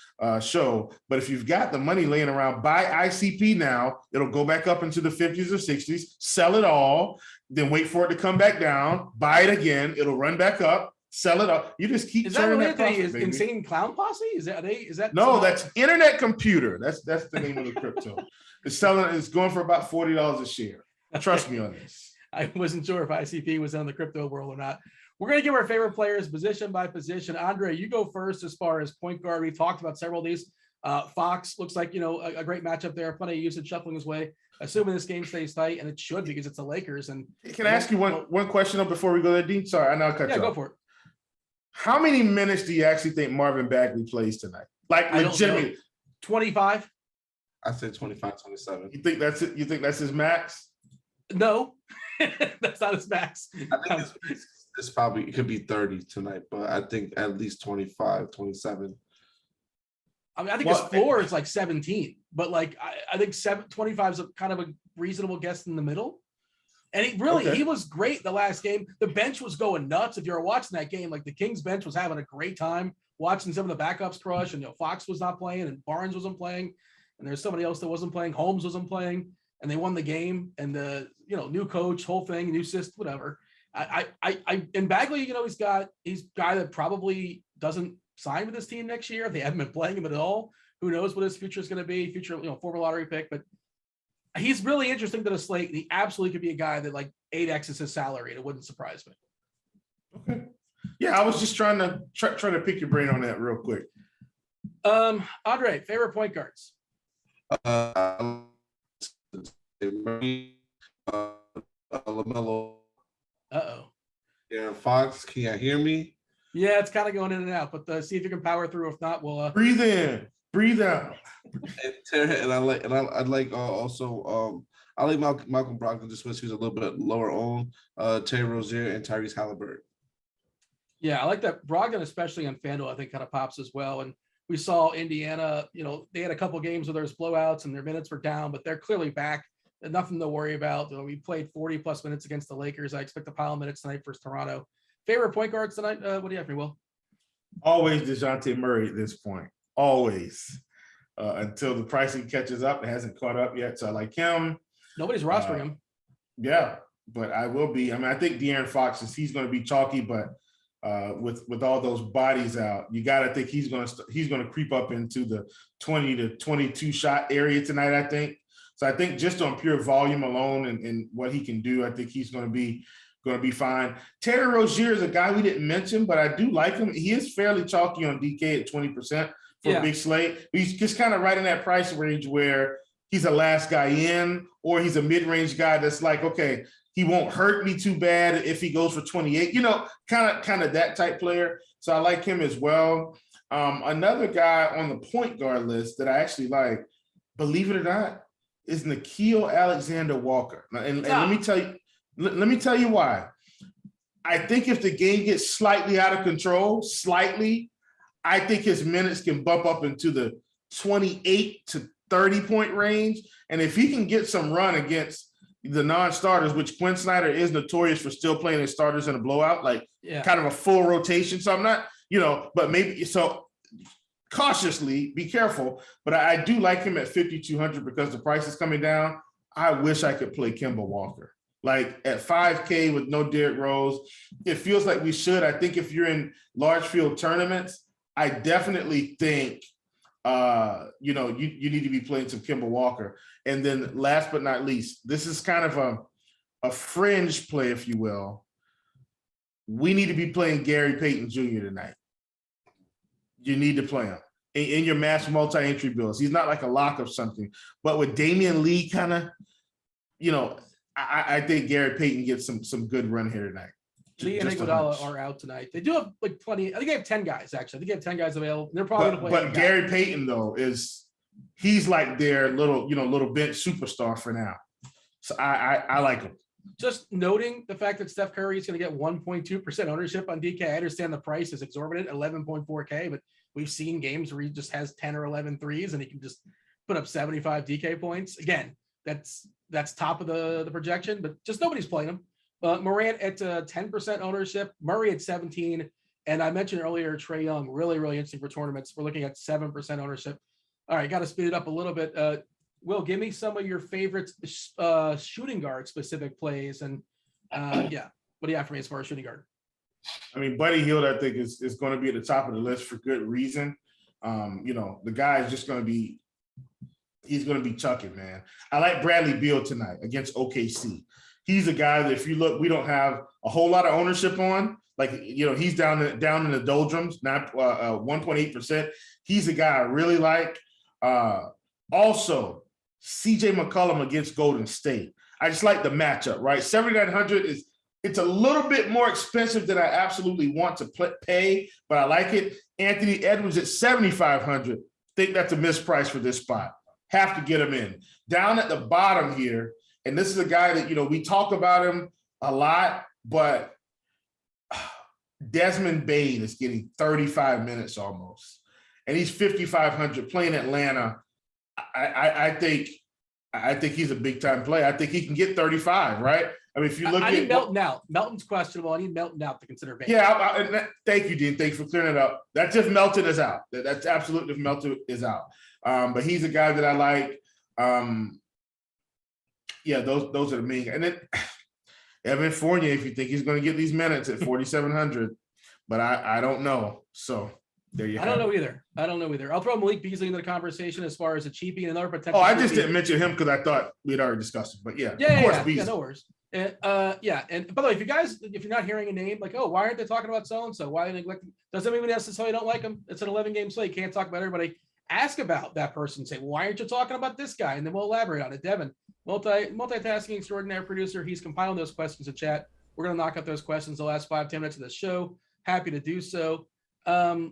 show, but if you've got the money laying around, buy ICP now. It'll go back up into the 50s or 60s, sell it all, then wait for it to come back down, buy it again. It'll run back up. Sell it up. You just keep. Is that related to the insane clown posse? Is that? No, that's internet computer. That's the name of the crypto. It's selling. It's going for about $40 a share. Trust me on this. I wasn't sure if ICP was in the crypto world or not. We're going to give our favorite players position by position. Andre, you go first as far as point guard. We talked about several of these. Fox looks like a great matchup there. Plenty of usage shuffling his way. Assuming this game stays tight, and it should because it's the Lakers. And can I ask you one question before we go there, Dean? Sorry, I know I cut you off. Go for it. How many minutes do you actually think Marvin Bagley plays tonight? Like legitimately, 25. I say 25, 27. You think that's it? You think that's his max? No, that's not his max. I think it's probably it could be 30 tonight, but I think at least 25, 27. I mean, I think his floor is like 17, but I think 25 is a kind of a reasonable guess in the middle. And he was great the last game. The bench was going nuts. If you were watching that game, the Kings bench was having a great time watching some of the backups crush. And Fox was not playing, and Barnes wasn't playing, and there's somebody else that wasn't playing. Holmes wasn't playing, and they won the game. And the new coach, whole thing, new system, whatever. And Bagley, he's a guy that probably doesn't sign with this team next year. They haven't been playing him at all. Who knows what his future is going to be? Future, former lottery pick, but. He's really interesting to the slate. And he absolutely could be a guy that 8X is his salary. And it wouldn't surprise me. Okay. Yeah, I was just trying to pick your brain on that real quick. Andre, favorite point guards? LaMelo. Uh-oh. Yeah, Fox, can you hear me? Yeah, it's kind of going in and out, but see if you can power through. If not, we'll breathe in. Breathe out. And I like Malcolm Brogdon just because he's a little bit lower on Terry Rozier and Tyrese Halliburton. Yeah, I like that. Brogdon, especially on FanDuel, I think kind of pops as well. And we saw Indiana, they had a couple of games where there's blowouts and their minutes were down, but they're clearly back. Nothing to worry about. We played 40 plus minutes against the Lakers. I expect a pile of minutes tonight versus Toronto. Favorite point guards tonight? What do you have for me, Will? Always DeJounte Murray at this point. Always. Until the pricing catches up. It hasn't caught up yet, so I like him. Nobody's rostering him. Yeah, but I will be. I mean, I think De'Aaron Fox he's going to be chalky, but with all those bodies out, you got to think he's going to creep up into the 20 to 22 shot area tonight, I think. So I think just on pure volume alone and what he can do, I think he's going to be fine. Terry Rozier is a guy we didn't mention, but I do like him. He is fairly chalky on DK at 20%. For a big slate. He's just kind of right in that price range where he's a last guy in, or he's a mid-range guy that's like, okay, he won't hurt me too bad if he goes for 28, kind of that type player. So I like him as well. Another guy on the point guard list that I actually like, believe it or not, is Nickeil Alexander-Walker. And let me tell you why. I think if the game gets slightly out of control, I think his minutes can bump up into the 28 to 30 point range. And if he can get some run against the non-starters, which Quinn Snyder is notorious for still playing his starters in a blowout, kind of a full rotation. So I'm not, but maybe so. Cautiously, be careful. But I do like him at 5,200 because the price is coming down. I wish I could play Kemba Walker. Like at 5K with no Derrick Rose, it feels like we should. I think if you're in large field tournaments, I definitely think you need to be playing some Kemba Walker. And then last but not least, this is kind of a fringe play, if you will. We need to be playing Gary Payton Jr. tonight. You need to play him in your mass multi-entry builds. He's not like a lock of something, but with Damian Lee kind of, I think Gary Payton gets some good run here tonight. Lee and Iguodala are out tonight. They do have like plenty. I think they have 10 guys actually. I think they have 10 guys available. They're probably going to play. But Gary Payton though he's like their little bench superstar for now. So I like him. Just noting the fact that Steph Curry is going to get 1.2% ownership on DK. I understand the price is exorbitant, 11.4K, but we've seen games where he just has 10 or 11 threes and he can just put up 75 DK points. Again, that's top of the projection, but just nobody's playing him. Morant at 10% ownership, Murray at 17, and I mentioned earlier Trae Young, really, really interesting for tournaments. We're looking at 7% ownership. All right, got to speed it up a little bit. Will, give me some of your favorite shooting guard specific plays, and what do you have for me as far as shooting guard? I mean, Buddy Hield, I think is going to be at the top of the list for good reason. The guy is just going to be. He's going to be chucking, man. I like Bradley Beal tonight against OKC. He's a guy that if you look, we don't have a whole lot of ownership on. Like, he's down in the doldrums, not 1.8%. He's a guy I really like. Also, CJ McCollum against Golden State. I just like the matchup, right? 7,900 it's a little bit more expensive than I absolutely want to pay, but I like it. Anthony Edwards at 7,500. Think that's a misprice for this spot. Have to get him in. Down at the bottom here, and this is a guy that, we talk about him a lot, but Desmond Bane is getting 35 minutes almost, and he's 5,500 playing Atlanta. I think he's a big time play. I think he can get 35, right? I mean, if you look I need Melton out. Melton's questionable. I need Melton out to consider Bane. Yeah, thank you, Dean. Thanks for clearing it up. That's if Melton is out. That's absolutely if Melton is out. But he's a guy that I like. Those are the main. And then Evan Fournier, if you think he's going to get these minutes at 4,700, but I don't know. So there you go. I don't know either. I'll throw Malik Beasley into the conversation as far as a cheapie and another potential. Oh, I just didn't mention him because I thought we'd already discussed it. But of course, Beasley. No worries. And and by the way, if you're not hearing a name like, oh, why aren't they talking about so and so? Why are they neglecting? Doesn't mean necessarily don't like them. It's an 11-game slate. Can't talk about everybody. Ask about that person. Say, well, why aren't you talking about this guy? And then we'll elaborate on it. Devin, multitasking extraordinary producer. He's compiling those questions in chat. We're going to knock out those questions the last 5-10 minutes of the show. Happy to do so. The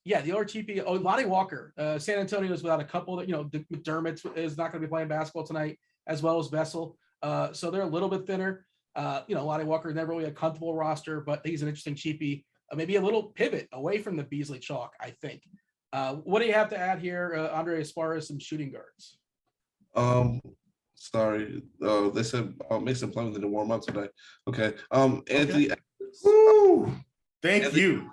ORTP, Lonnie Walker, San Antonio is without a couple that, McDermott is not going to be playing basketball tonight, as well as Vessel. So they're a little bit thinner. Lonnie Walker never really a comfortable roster, but he's an interesting cheapie. Maybe a little pivot away from the Beasley chalk, I think. What do you have to add here, Andre, as far as some shooting guards? Sorry. They said Mason Plumlee didn't warm up today. Okay. Anthony. Woo! Thank you.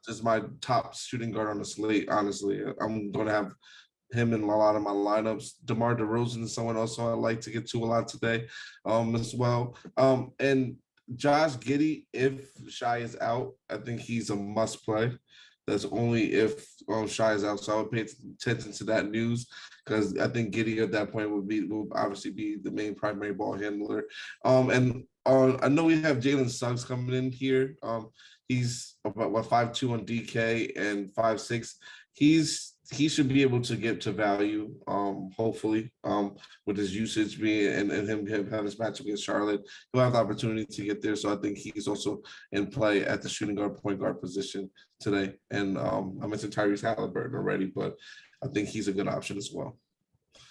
Just my top shooting guard on the slate, honestly. I'm going to have him in a lot of my lineups. DeMar DeRozan is someone else I like to get to a lot today as well. And Josh Giddey, if Shai is out, I think he's a must play. That's only if Shai is out. So I would pay attention to that news because I think Giddey at that point will obviously be the main primary ball handler. I know we have Jalen Suggs coming in here. He's about 5'2" on DK and 5'6". He should be able to get to value, hopefully, with his usage being and him having his matchup against Charlotte. He'll have the opportunity to get there. So I think he's also in play at the shooting guard, point guard position today. And I mentioned Tyrese Halliburton already, but I think he's a good option as well.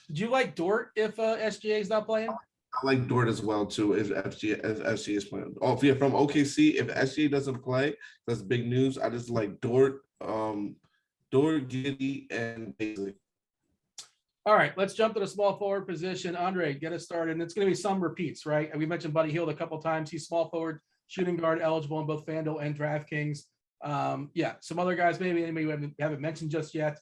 Do you like Dort if SGA is not playing? I like Dort as well, too, if SGA is playing. Oh, if you're from OKC, if SGA doesn't play, that's big news. I just like Dort. Giddey, and Beasley. All right, let's jump to the small forward position. Andre, get us started. And it's going to be some repeats, right? We mentioned Buddy Hield a couple of times. He's small forward, shooting guard eligible in both FanDuel and DraftKings. Yeah, some other guys, maybe anybody we haven't mentioned just yet.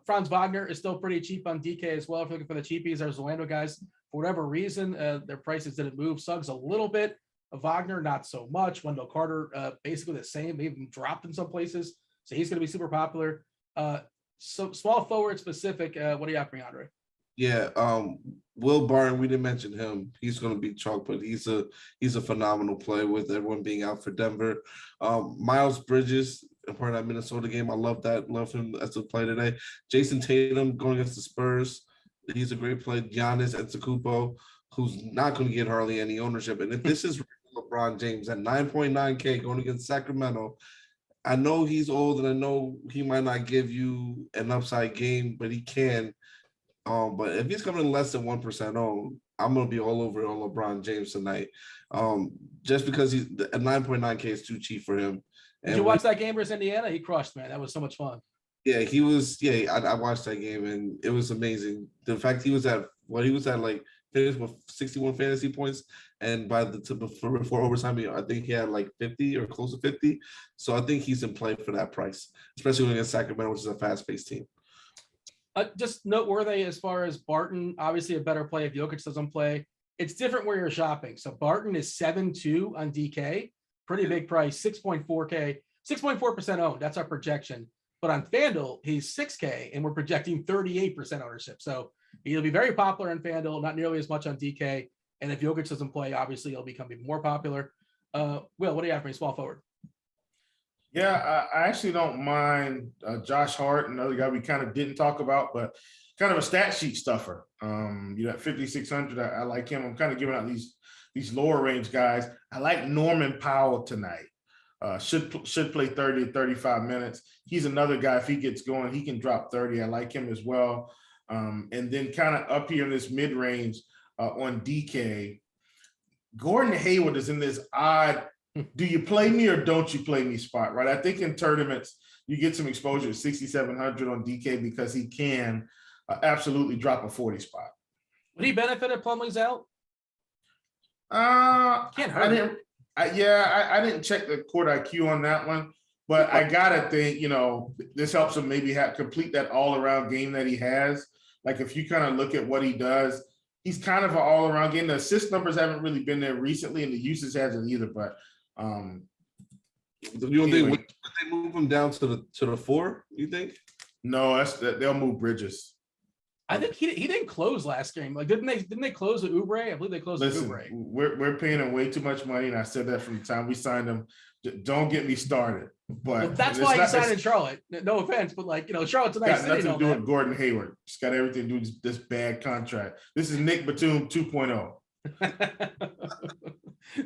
Franz Wagner is still pretty cheap on DK as well. If you're looking for the cheapies, there's Orlando guys. For whatever reason, their prices didn't move. Suggs a little bit. Wagner, not so much. Wendell Carter, basically the same. They even dropped in some places. So he's going to be super popular. So small forward specific. What do you have for me, Andre? Yeah, Will Barton, we didn't mention him. He's going to be chalk, but he's a phenomenal play with everyone being out for Denver. Miles Bridges, part of that Minnesota game, I love that. Love him as a play today. Jason Tatum going against the Spurs, he's a great play. Giannis Antetokounmpo, who's not going to get hardly any ownership. And if this is LeBron James at 9.9K going against Sacramento, I know he's old and I know he might not give you an upside game, but he can. But if he's coming less than 1% owned, I'm gonna be all over on LeBron James tonight. Just because he's at 9.9K is too cheap for him. Did you watch that game versus Indiana? He crushed, man. That was so much fun. Yeah, he was. Yeah, I watched that game and it was amazing. The fact he was at like finished with 61 fantasy points, and by before overtime, I think he had like 50 or close to 50. So I think he's in play for that price, especially against Sacramento, which is a fast-paced team. Just noteworthy as far as Barton, obviously a better play if Jokic doesn't play. It's different where you're shopping. So Barton is 7.2 on DK, pretty big price, 6.4K, 6.4% owned. That's our projection. But on FanDuel, he's 6K and we're projecting 38% ownership. So he'll be very popular on FanDuel, not nearly as much on DK. And if Jokic doesn't play, obviously he'll become even more popular. Will, what do you have for me, small forward? Yeah, I actually don't mind Josh Hart, another guy we kind of didn't talk about, but kind of a stat sheet stuffer. At 5,600, I like him. I'm kind of giving out these lower range guys. I like Norman Powell tonight. Should play 30 to 35 minutes. He's another guy. If he gets going, he can drop 30. I like him as well. And then kind of up here in this mid range on DK, Gordon Hayward is in this odd. Do you play me or don't you play me spot, right? I think in tournaments, you get some exposure at 6,700 on DK because he can absolutely drop a 40 spot. Would he benefit if Plumlee's out? Can't hurt. I didn't check the court IQ on that one, but I gotta think, this helps him maybe complete that all-around game that he has. Like if you kind of look at what he does, he's kind of an all-around game. The assist numbers haven't really been there recently, and the usage hasn't either, but you don't think would they move him down to the 4? You think? No, they'll move Bridges. I think he didn't close last game. Like didn't they close with Oubre? I believe they closed with Oubre. We're paying him way too much money, and I said that from the time we signed him. Don't get me started. But that's why he signed in Charlotte. No offense, but Charlotte's a nice city. Nothing to do with Gordon Hayward. It's got everything to do with this bad contract. This is Nick Batum 2.0.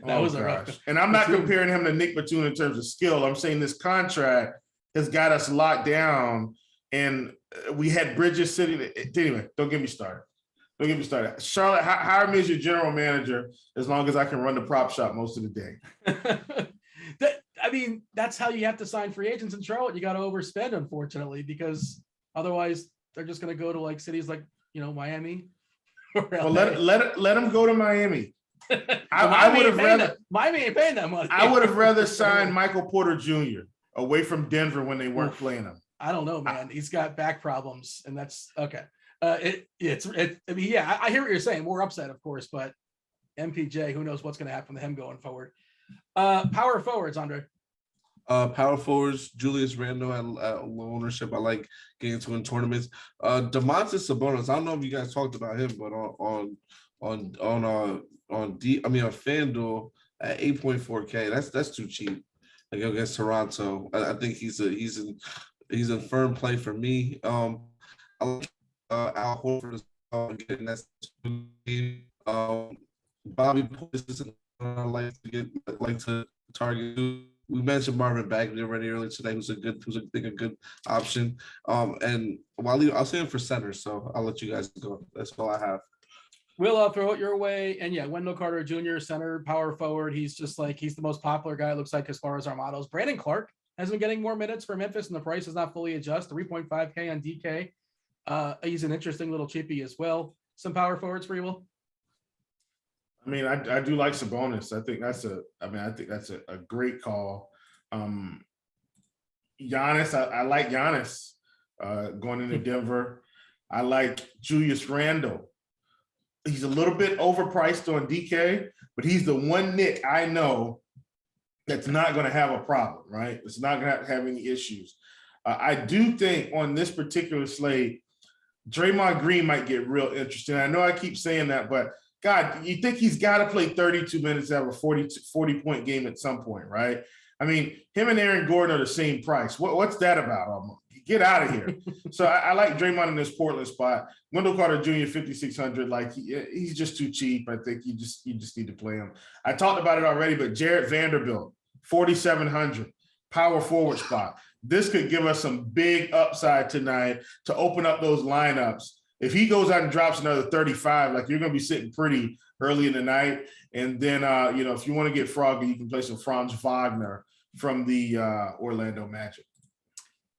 That was a rough. And I'm not comparing him to Nick Batum in terms of skill. I'm saying this contract has got us locked down, and we had Bridges sitting. Anyway, don't get me started. Charlotte, hire me as your general manager as long as I can run the prop shop most of the day. That's how you have to sign free agents in Charlotte. You got to overspend, unfortunately, because otherwise they're just going to go to like cities like Miami. Well, let them go to Miami. I would have rather Miami ain't paying that money. I would have rather signed Michael Porter Jr. away from Denver when they weren't playing him. I don't know, man. He's got back problems, and that's okay. I hear what you're saying. We're upset, of course, but MPJ, who knows what's going to happen to him going forward. Power forwards, Andre. Power forwards, Julius Randle at low ownership. I like getting into in tournaments. Domantas Sabonis. I don't know if you guys talked about him, but on FanDuel at 8.4K, that's too cheap. Like against Toronto, I think he's a firm play for me. I like Al Horford getting that game. Bobby Portis, I like to target. We mentioned Marvin Bagley already earlier today, who's a good option. And I'll say him for center, so I'll let you guys go. That's all I have. We'll throw it your way. And Wendell Carter Jr., center, power forward. He's just he's the most popular guy, it looks like, as far as our models. Brandon Clark has been getting more minutes for Memphis, and the price is not fully adjusted. 3.5K on DK. He's an interesting little chippy as well. Some power forwards for you, Will? I do like Sabonis. I think that's a great call. Giannis, I like Giannis going into Denver. I like Julius Randle. He's a little bit overpriced on DK, but he's the one Knick I know that's not going to have a problem, right? It's not going to have any issues. I do think on this particular slate, Draymond Green might get real interesting. I know I keep saying that, but God, you think he's got to play 32 minutes to have a 40-point game at some point, right? I mean, him and Aaron Gordon are the same price. What's that about? Get out of here. So I like Draymond in this Portland spot. Wendell Carter Jr. 5,600. Like he's just too cheap. I think you just need to play him. I talked about it already, but Jarrett Vanderbilt 4,700 power forward spot. This could give us some big upside tonight to open up those lineups. If he goes out and drops another 35, like you're going to be sitting pretty early in the night. And then, if you want to get froggy, you can play some Franz Wagner from the Orlando Magic.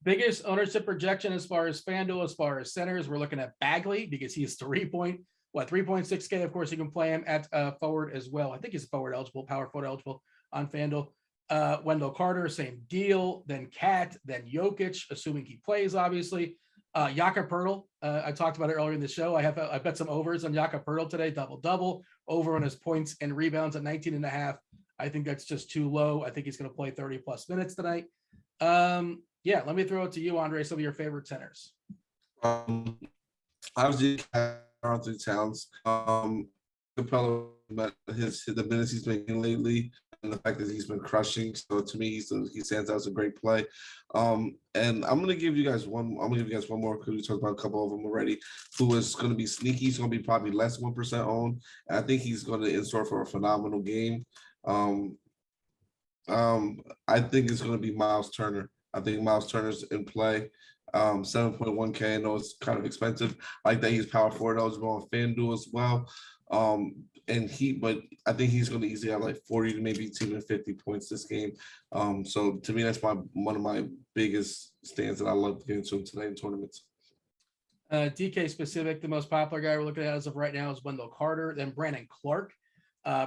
Biggest ownership projection as far as FanDuel, as far as centers, we're looking at Bagley because he's 3.6K. Of course, you can play him at forward as well. I think he's forward eligible, power forward eligible on FanDuel. Wendell Carter, same deal. Then Cat, then Jokic, assuming he plays, obviously. Jakob Poeltl, I talked about it earlier in the show. I bet some overs on Jakob Poeltl today, double over on his points and rebounds at 19.5. I think that's just too low. I think he's going to play 30 plus minutes tonight. Yeah, let me throw it to you, Andre. Some of your favorite centers. Obviously, Anthony Towns. Capella, the minutes he's making lately, and the fact that he's been crushing. So to me, he stands out as a great play. And I'm gonna give you guys one. I'm gonna give you guys one more because we talked about a couple of them already. Who is going to be sneaky? He's going to be probably less 1% owned. And I think he's going to in store for a phenomenal game. I think it's going to be Miles Turner. I think Miles Turner's in play. 7.1K. I know it's kind of expensive. I like that he's power forward eligible on FanDuel as well. But I think he's going to easily have like 40 to maybe even 50 points this game. So to me, that's one of my biggest stands that I love to get into tonight in tournaments. DK specific, the most popular guy we're looking at as of right now is Wendell Carter, then Brandon Clark.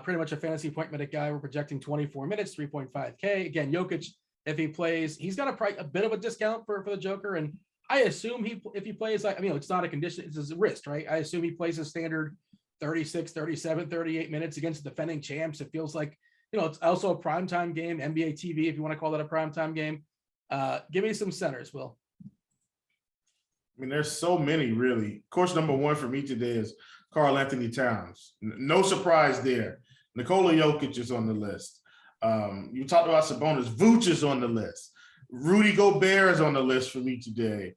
Pretty much a fantasy point minute guy. We're projecting 24 minutes, 3.5K. Again, Jokic, if he plays, he's got a bit of a discount for the Joker. And I assume if he plays, it's not a condition, it's his wrist, right? I assume he plays a standard 36, 37, 38 minutes against defending champs. It feels like, it's also a primetime game, NBA TV, if you want to call that a primetime game. Give me some centers, Will. I mean, there's so many, really. Of course, number one for me today is Karl Anthony Towns. No surprise there. Nikola Jokic is on the list. You talked about Sabonis. Vooch is on the list. Rudy Gobert is on the list for me today.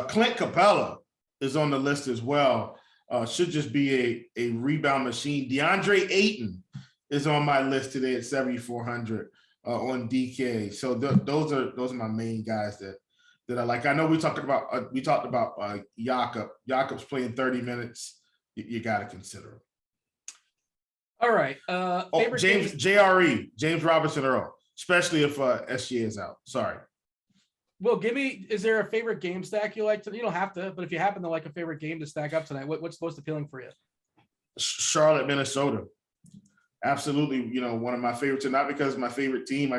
Clint Capella is on the list as well. Should just be a rebound machine. DeAndre Ayton is on my list today at 7,400 on DK. So those are my main guys that I like. I know we talked about Jakob. Jakob's playing 30 minutes. You got to consider him. All right. James Robinson Earl, especially if SGA is out. Sorry. Well, is there a favorite game stack you like? You don't have to, but if you happen to like a favorite game to stack up tonight, what's most appealing for you? Charlotte, Minnesota. Absolutely. One of my favorites, and not because it's my favorite team.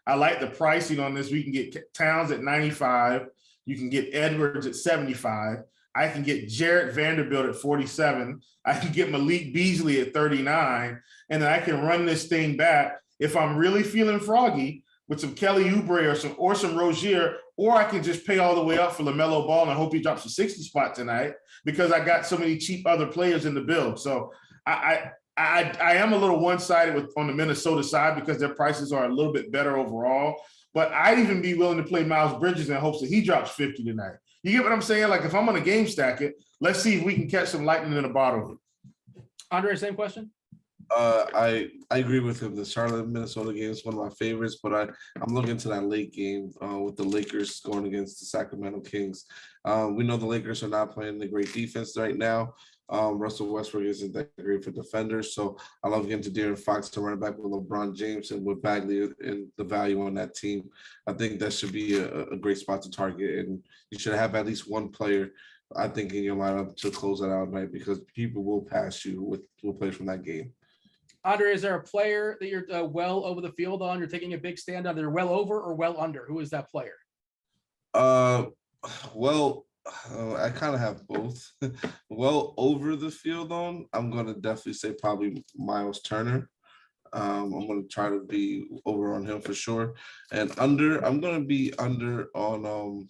I like the pricing on this. We can get Towns at 95. You can get Edwards at 75. I can get Jarrett Vanderbilt at 47. I can get Malik Beasley at 39. And then I can run this thing back if I'm really feeling froggy with some Kelly Oubre or some Rozier, or I can just pay all the way up for LaMelo Ball and hope he drops a 60 spot tonight because I got so many cheap other players in the build. So I am a little one-sided on the Minnesota side because their prices are a little bit better overall. But I'd even be willing to play Miles Bridges in hopes that he drops 50 tonight. You get what I'm saying? Like if I'm on a game stack it, let's see if we can catch some lightning in a bottle. Andre, same question. I agree with him. The Charlotte Minnesota game is one of my favorites, but I'm looking to that late game with the Lakers going against the Sacramento Kings. We know the Lakers are not playing the great defense right now. Russell Westbrook isn't that great for defenders, so I love getting to De'Aaron Fox to run back with LeBron James and with Bagley and the value on that team. I think that should be a great spot to target, and you should have at least one player, I think, in your lineup to close that out tonight because people will pass you with players from that game. Andre, is there a player that you're well over the field on? You're taking a big stand on. They're well over or well under. Who is that player? Well, I kind of have both. Well, over the field on, I'm gonna definitely say probably Miles Turner. I'm gonna try to be over on him for sure. And under, I'm gonna be under on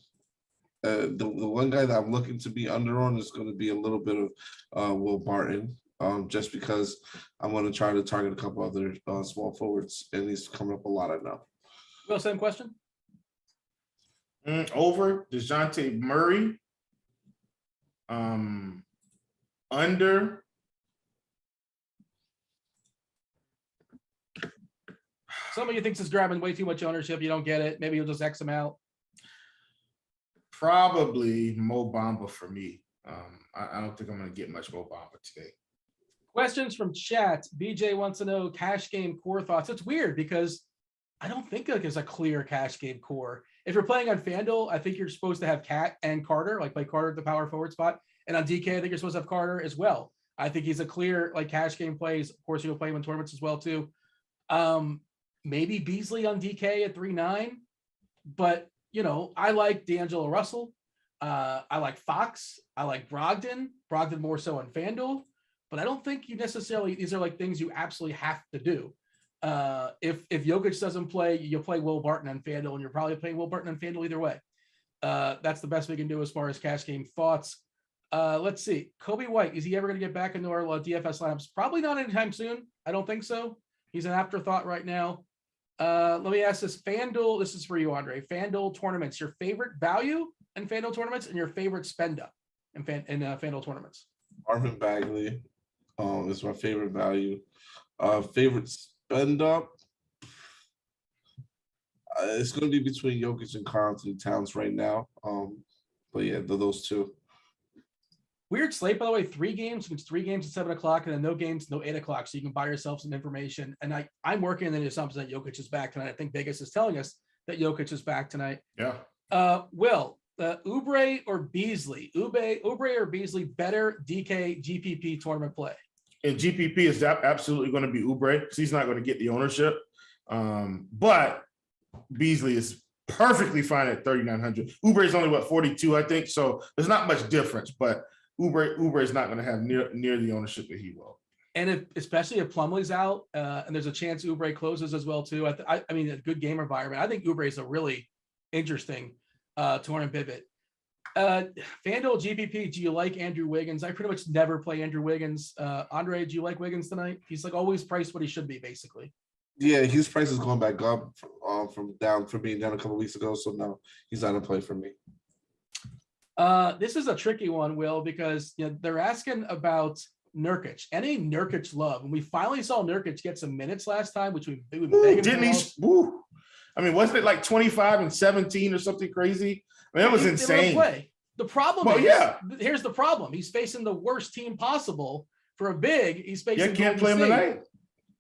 the one guy that I'm looking to be under on is gonna be a little bit of Will Barton. Just because I'm gonna try to target a couple other small forwards, and he's coming up a lot, I know. Will, same question. Over DeJounte Murray. Under. Some of you thinks it's grabbing way too much ownership. You don't get it. Maybe you'll just X him out. Probably Mo Bamba for me. I don't think I'm going to get much Mo Bamba today. Questions from chat. BJ wants to know cash game core thoughts. It's weird because I don't think like there's a clear cash game core. If you're playing on FanDuel, I think you're supposed to have Cat and Carter, like play Carter at the power forward spot. And on DK, I think you're supposed to have Carter as well. I think he's a clear like cash game plays. Of course, you'll play him in tournaments as well too. Maybe Beasley on DK at 3.9, but you know, I like D'Angelo Russell. I like Fox. I like Brogdon more so on FanDuel, but I don't think you necessarily, these are like things you absolutely have to do. If Jokic doesn't play, you'll play Will Barton on FanDuel, and you're probably playing Will Barton on FanDuel either way. That's the best we can do as far as cash game thoughts. Let's see. Kobe White, is he ever going to get back into our DFS lineups? Probably not anytime soon. I don't think so. He's an afterthought right now. Let me ask this. FanDuel, this is for you, Andre. FanDuel tournaments, your favorite value in FanDuel tournaments and your favorite spend up in FanDuel tournaments? Marvin Bagley is my favorite value. Favorite spend up? It's going to be between Jokic and Karl Anthony Towns right now. But yeah, those two. Weird slate, by the way. 3 games. It's 3 games at 7 o'clock, and then no games, no 8 o'clock. So you can buy yourself some information. And I'm working on the assumption that Jokic is back tonight. I think Vegas is telling us that Jokic is back tonight. Yeah. Will, Oubre or Beasley? Oubre or Beasley better DK GPP tournament play? And GPP is absolutely going to be Oubre because he's not going to get the ownership. But Beasley is perfectly fine at 3,900. Oubre is only 42, I think. So there's not much difference, but Oubre is not going to have near the ownership that he will. And especially if Plumlee's out, and there's a chance Oubre closes as well too. I mean, a good game environment. I think Oubre is a really interesting tournament pivot. FanDuel GPP, do you like Andrew Wiggins? I pretty much never play Andrew Wiggins. Andre, do you like Wiggins tonight? He's like always priced what he should be, basically. Yeah, his price is going back up from being down a couple weeks ago. So no, he's not a play for me. This is a tricky one, Will, because they're asking about Nurkic. Any Nurkic love? And we finally saw Nurkic get some minutes last time, which we didn't he? Woo. I mean, wasn't it like 25 and 17 or something crazy? I mean, that was insane. The problem here's the problem. He's facing the worst team possible for a big. He's facing. You can't play him tonight.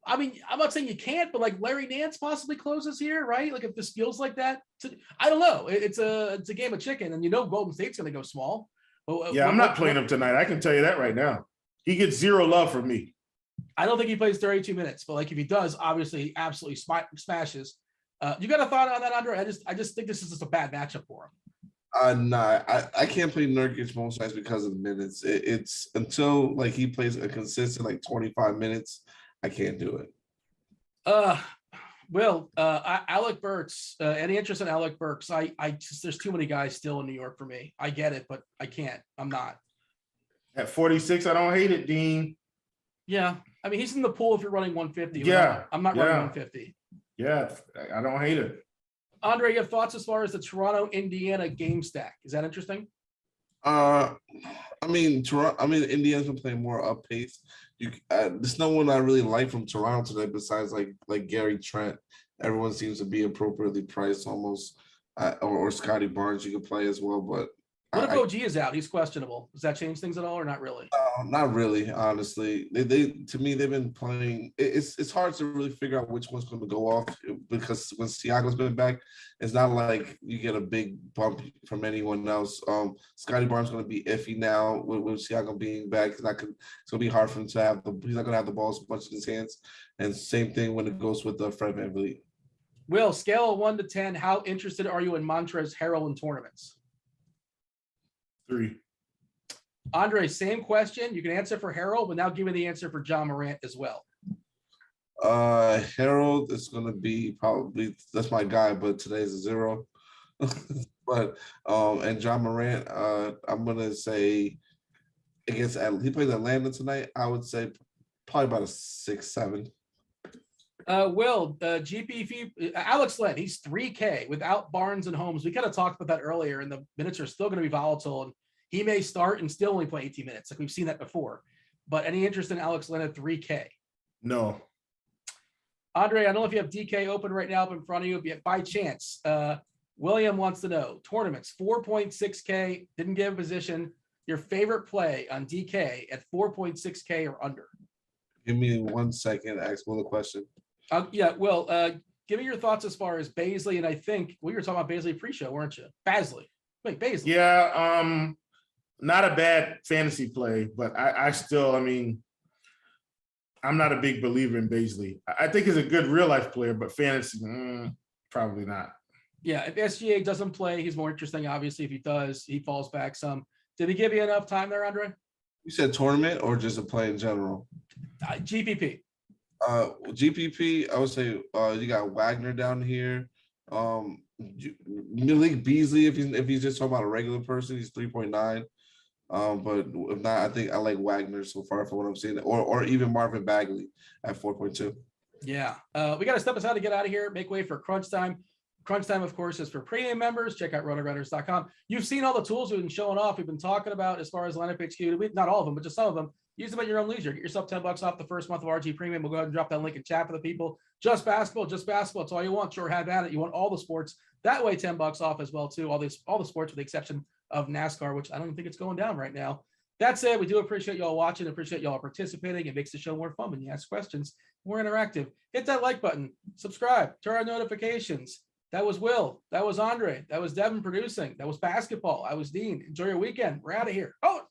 I mean, I'm not saying you can't, but like Larry Nance possibly closes here, right? Like if this feels like that, I don't know. It's a game of chicken, and Golden State's going to go small. Yeah, I'm not playing him tonight. I can tell you that right now. He gets zero love from me. I don't think he plays 32 minutes, but like if he does, obviously, absolutely smashes. You got a thought on that, Andre? I just think this is just a bad matchup for him. Nah, I can't play Nurkic most nights because of the minutes. It's until like he plays a consistent like 25 minutes. I can't do it. Will, Alec Burks, any interest in Alec Burks? I just, there's too many guys still in New York for me. I get it, but I can't. I'm not. At 46, I don't hate it, Dean. Yeah. I mean, he's in the pool if you're running 150. Yeah. I'm not running 150. Yeah, I don't hate it. Andre, you have thoughts as far as the Toronto, Indiana game stack? Is that interesting? I mean, Indiana's been playing more up pace. There's no one I really like from Toronto today besides like Gary Trent. Everyone seems to be appropriately priced almost, or Scotty Barnes you could play as well. But what if OG is out? He's questionable. Does that change things at all, or not really? Not really, honestly. They to me they've been playing. It's hard to really figure out which one's going to go off because when Siakam's been back, it's not like you get a big bump from anyone else. Scotty Barnes is going to be iffy now with Siakam being back. It's going to be hard for him to have he's not going to have the ball so much in his hands. And same thing when it goes with Fred VanVleet. Will, scale of 1 to 10, how interested are you in Montrezl Harrell in tournaments? 3. Andre, same question. You can answer for Harrell, but now give me the answer for John Morant as well. Harold is going to be probably, that's my guy, but today's a 0. But and John Morant, I'm going to say against, he plays Atlanta tonight. I would say probably about a 6-7. Will, GPP, Alex Len, he's 3K without Barnes and Holmes. We kind of talked about that earlier, and the minutes are still going to be volatile, and he may start and still only play 18 minutes. Like we've seen that before. But any interest in Alex Len at 3K? No. Andre, I don't know if you have DK open right now up in front of you. If you have, by chance, William wants to know tournaments 4.6K, didn't give a position. Your favorite play on DK at 4.6K or under? Give me 1 second. Ask Will a question. Yeah, Will, give me your thoughts as far as Baisley, and I think we were talking about Baisley pre-show, weren't you? Baisley. Wait, Baisley. Yeah, not a bad fantasy play, but I still, I mean, I'm not a big believer in Baisley. I think he's a good real life player, but fantasy, probably not. Yeah, if SGA doesn't play, he's more interesting. Obviously, if he does, he falls back some. Did he give you enough time there, Andre? You said tournament or just a play in general? GPP. GPP, I would say you got Wagner down here. Malik Beasley, if he's just talking about a regular person, he's 3.9. But if not, I think I like Wagner so far for what I'm seeing, or even Marvin Bagley at 4.2. Yeah. We got to step aside to get out of here. Make way for Crunch Time. Crunch Time, of course, is for premium members. Check out rotogrinders.com. You've seen all the tools we've been showing off. We've been talking about as far as lineup executed. Not all of them, but just some of them. Use them at your own leisure. Get yourself $10 off the first month of RG Premium. We'll go ahead and drop that link in chat for the people. Just basketball. It's all you want. Sure, have at it. You want all the sports. That way, $10 off as well, too. All the sports with the exception of NASCAR, which I don't even think it's going down right now. That said, we do appreciate y'all watching, appreciate y'all participating. It makes the show more fun when you ask questions, more interactive. Hit that like button, subscribe, turn on notifications. That was Will. That was Andre. That was Devin producing. That was basketball. I was Dean. Enjoy your weekend. We're out of here. Oh!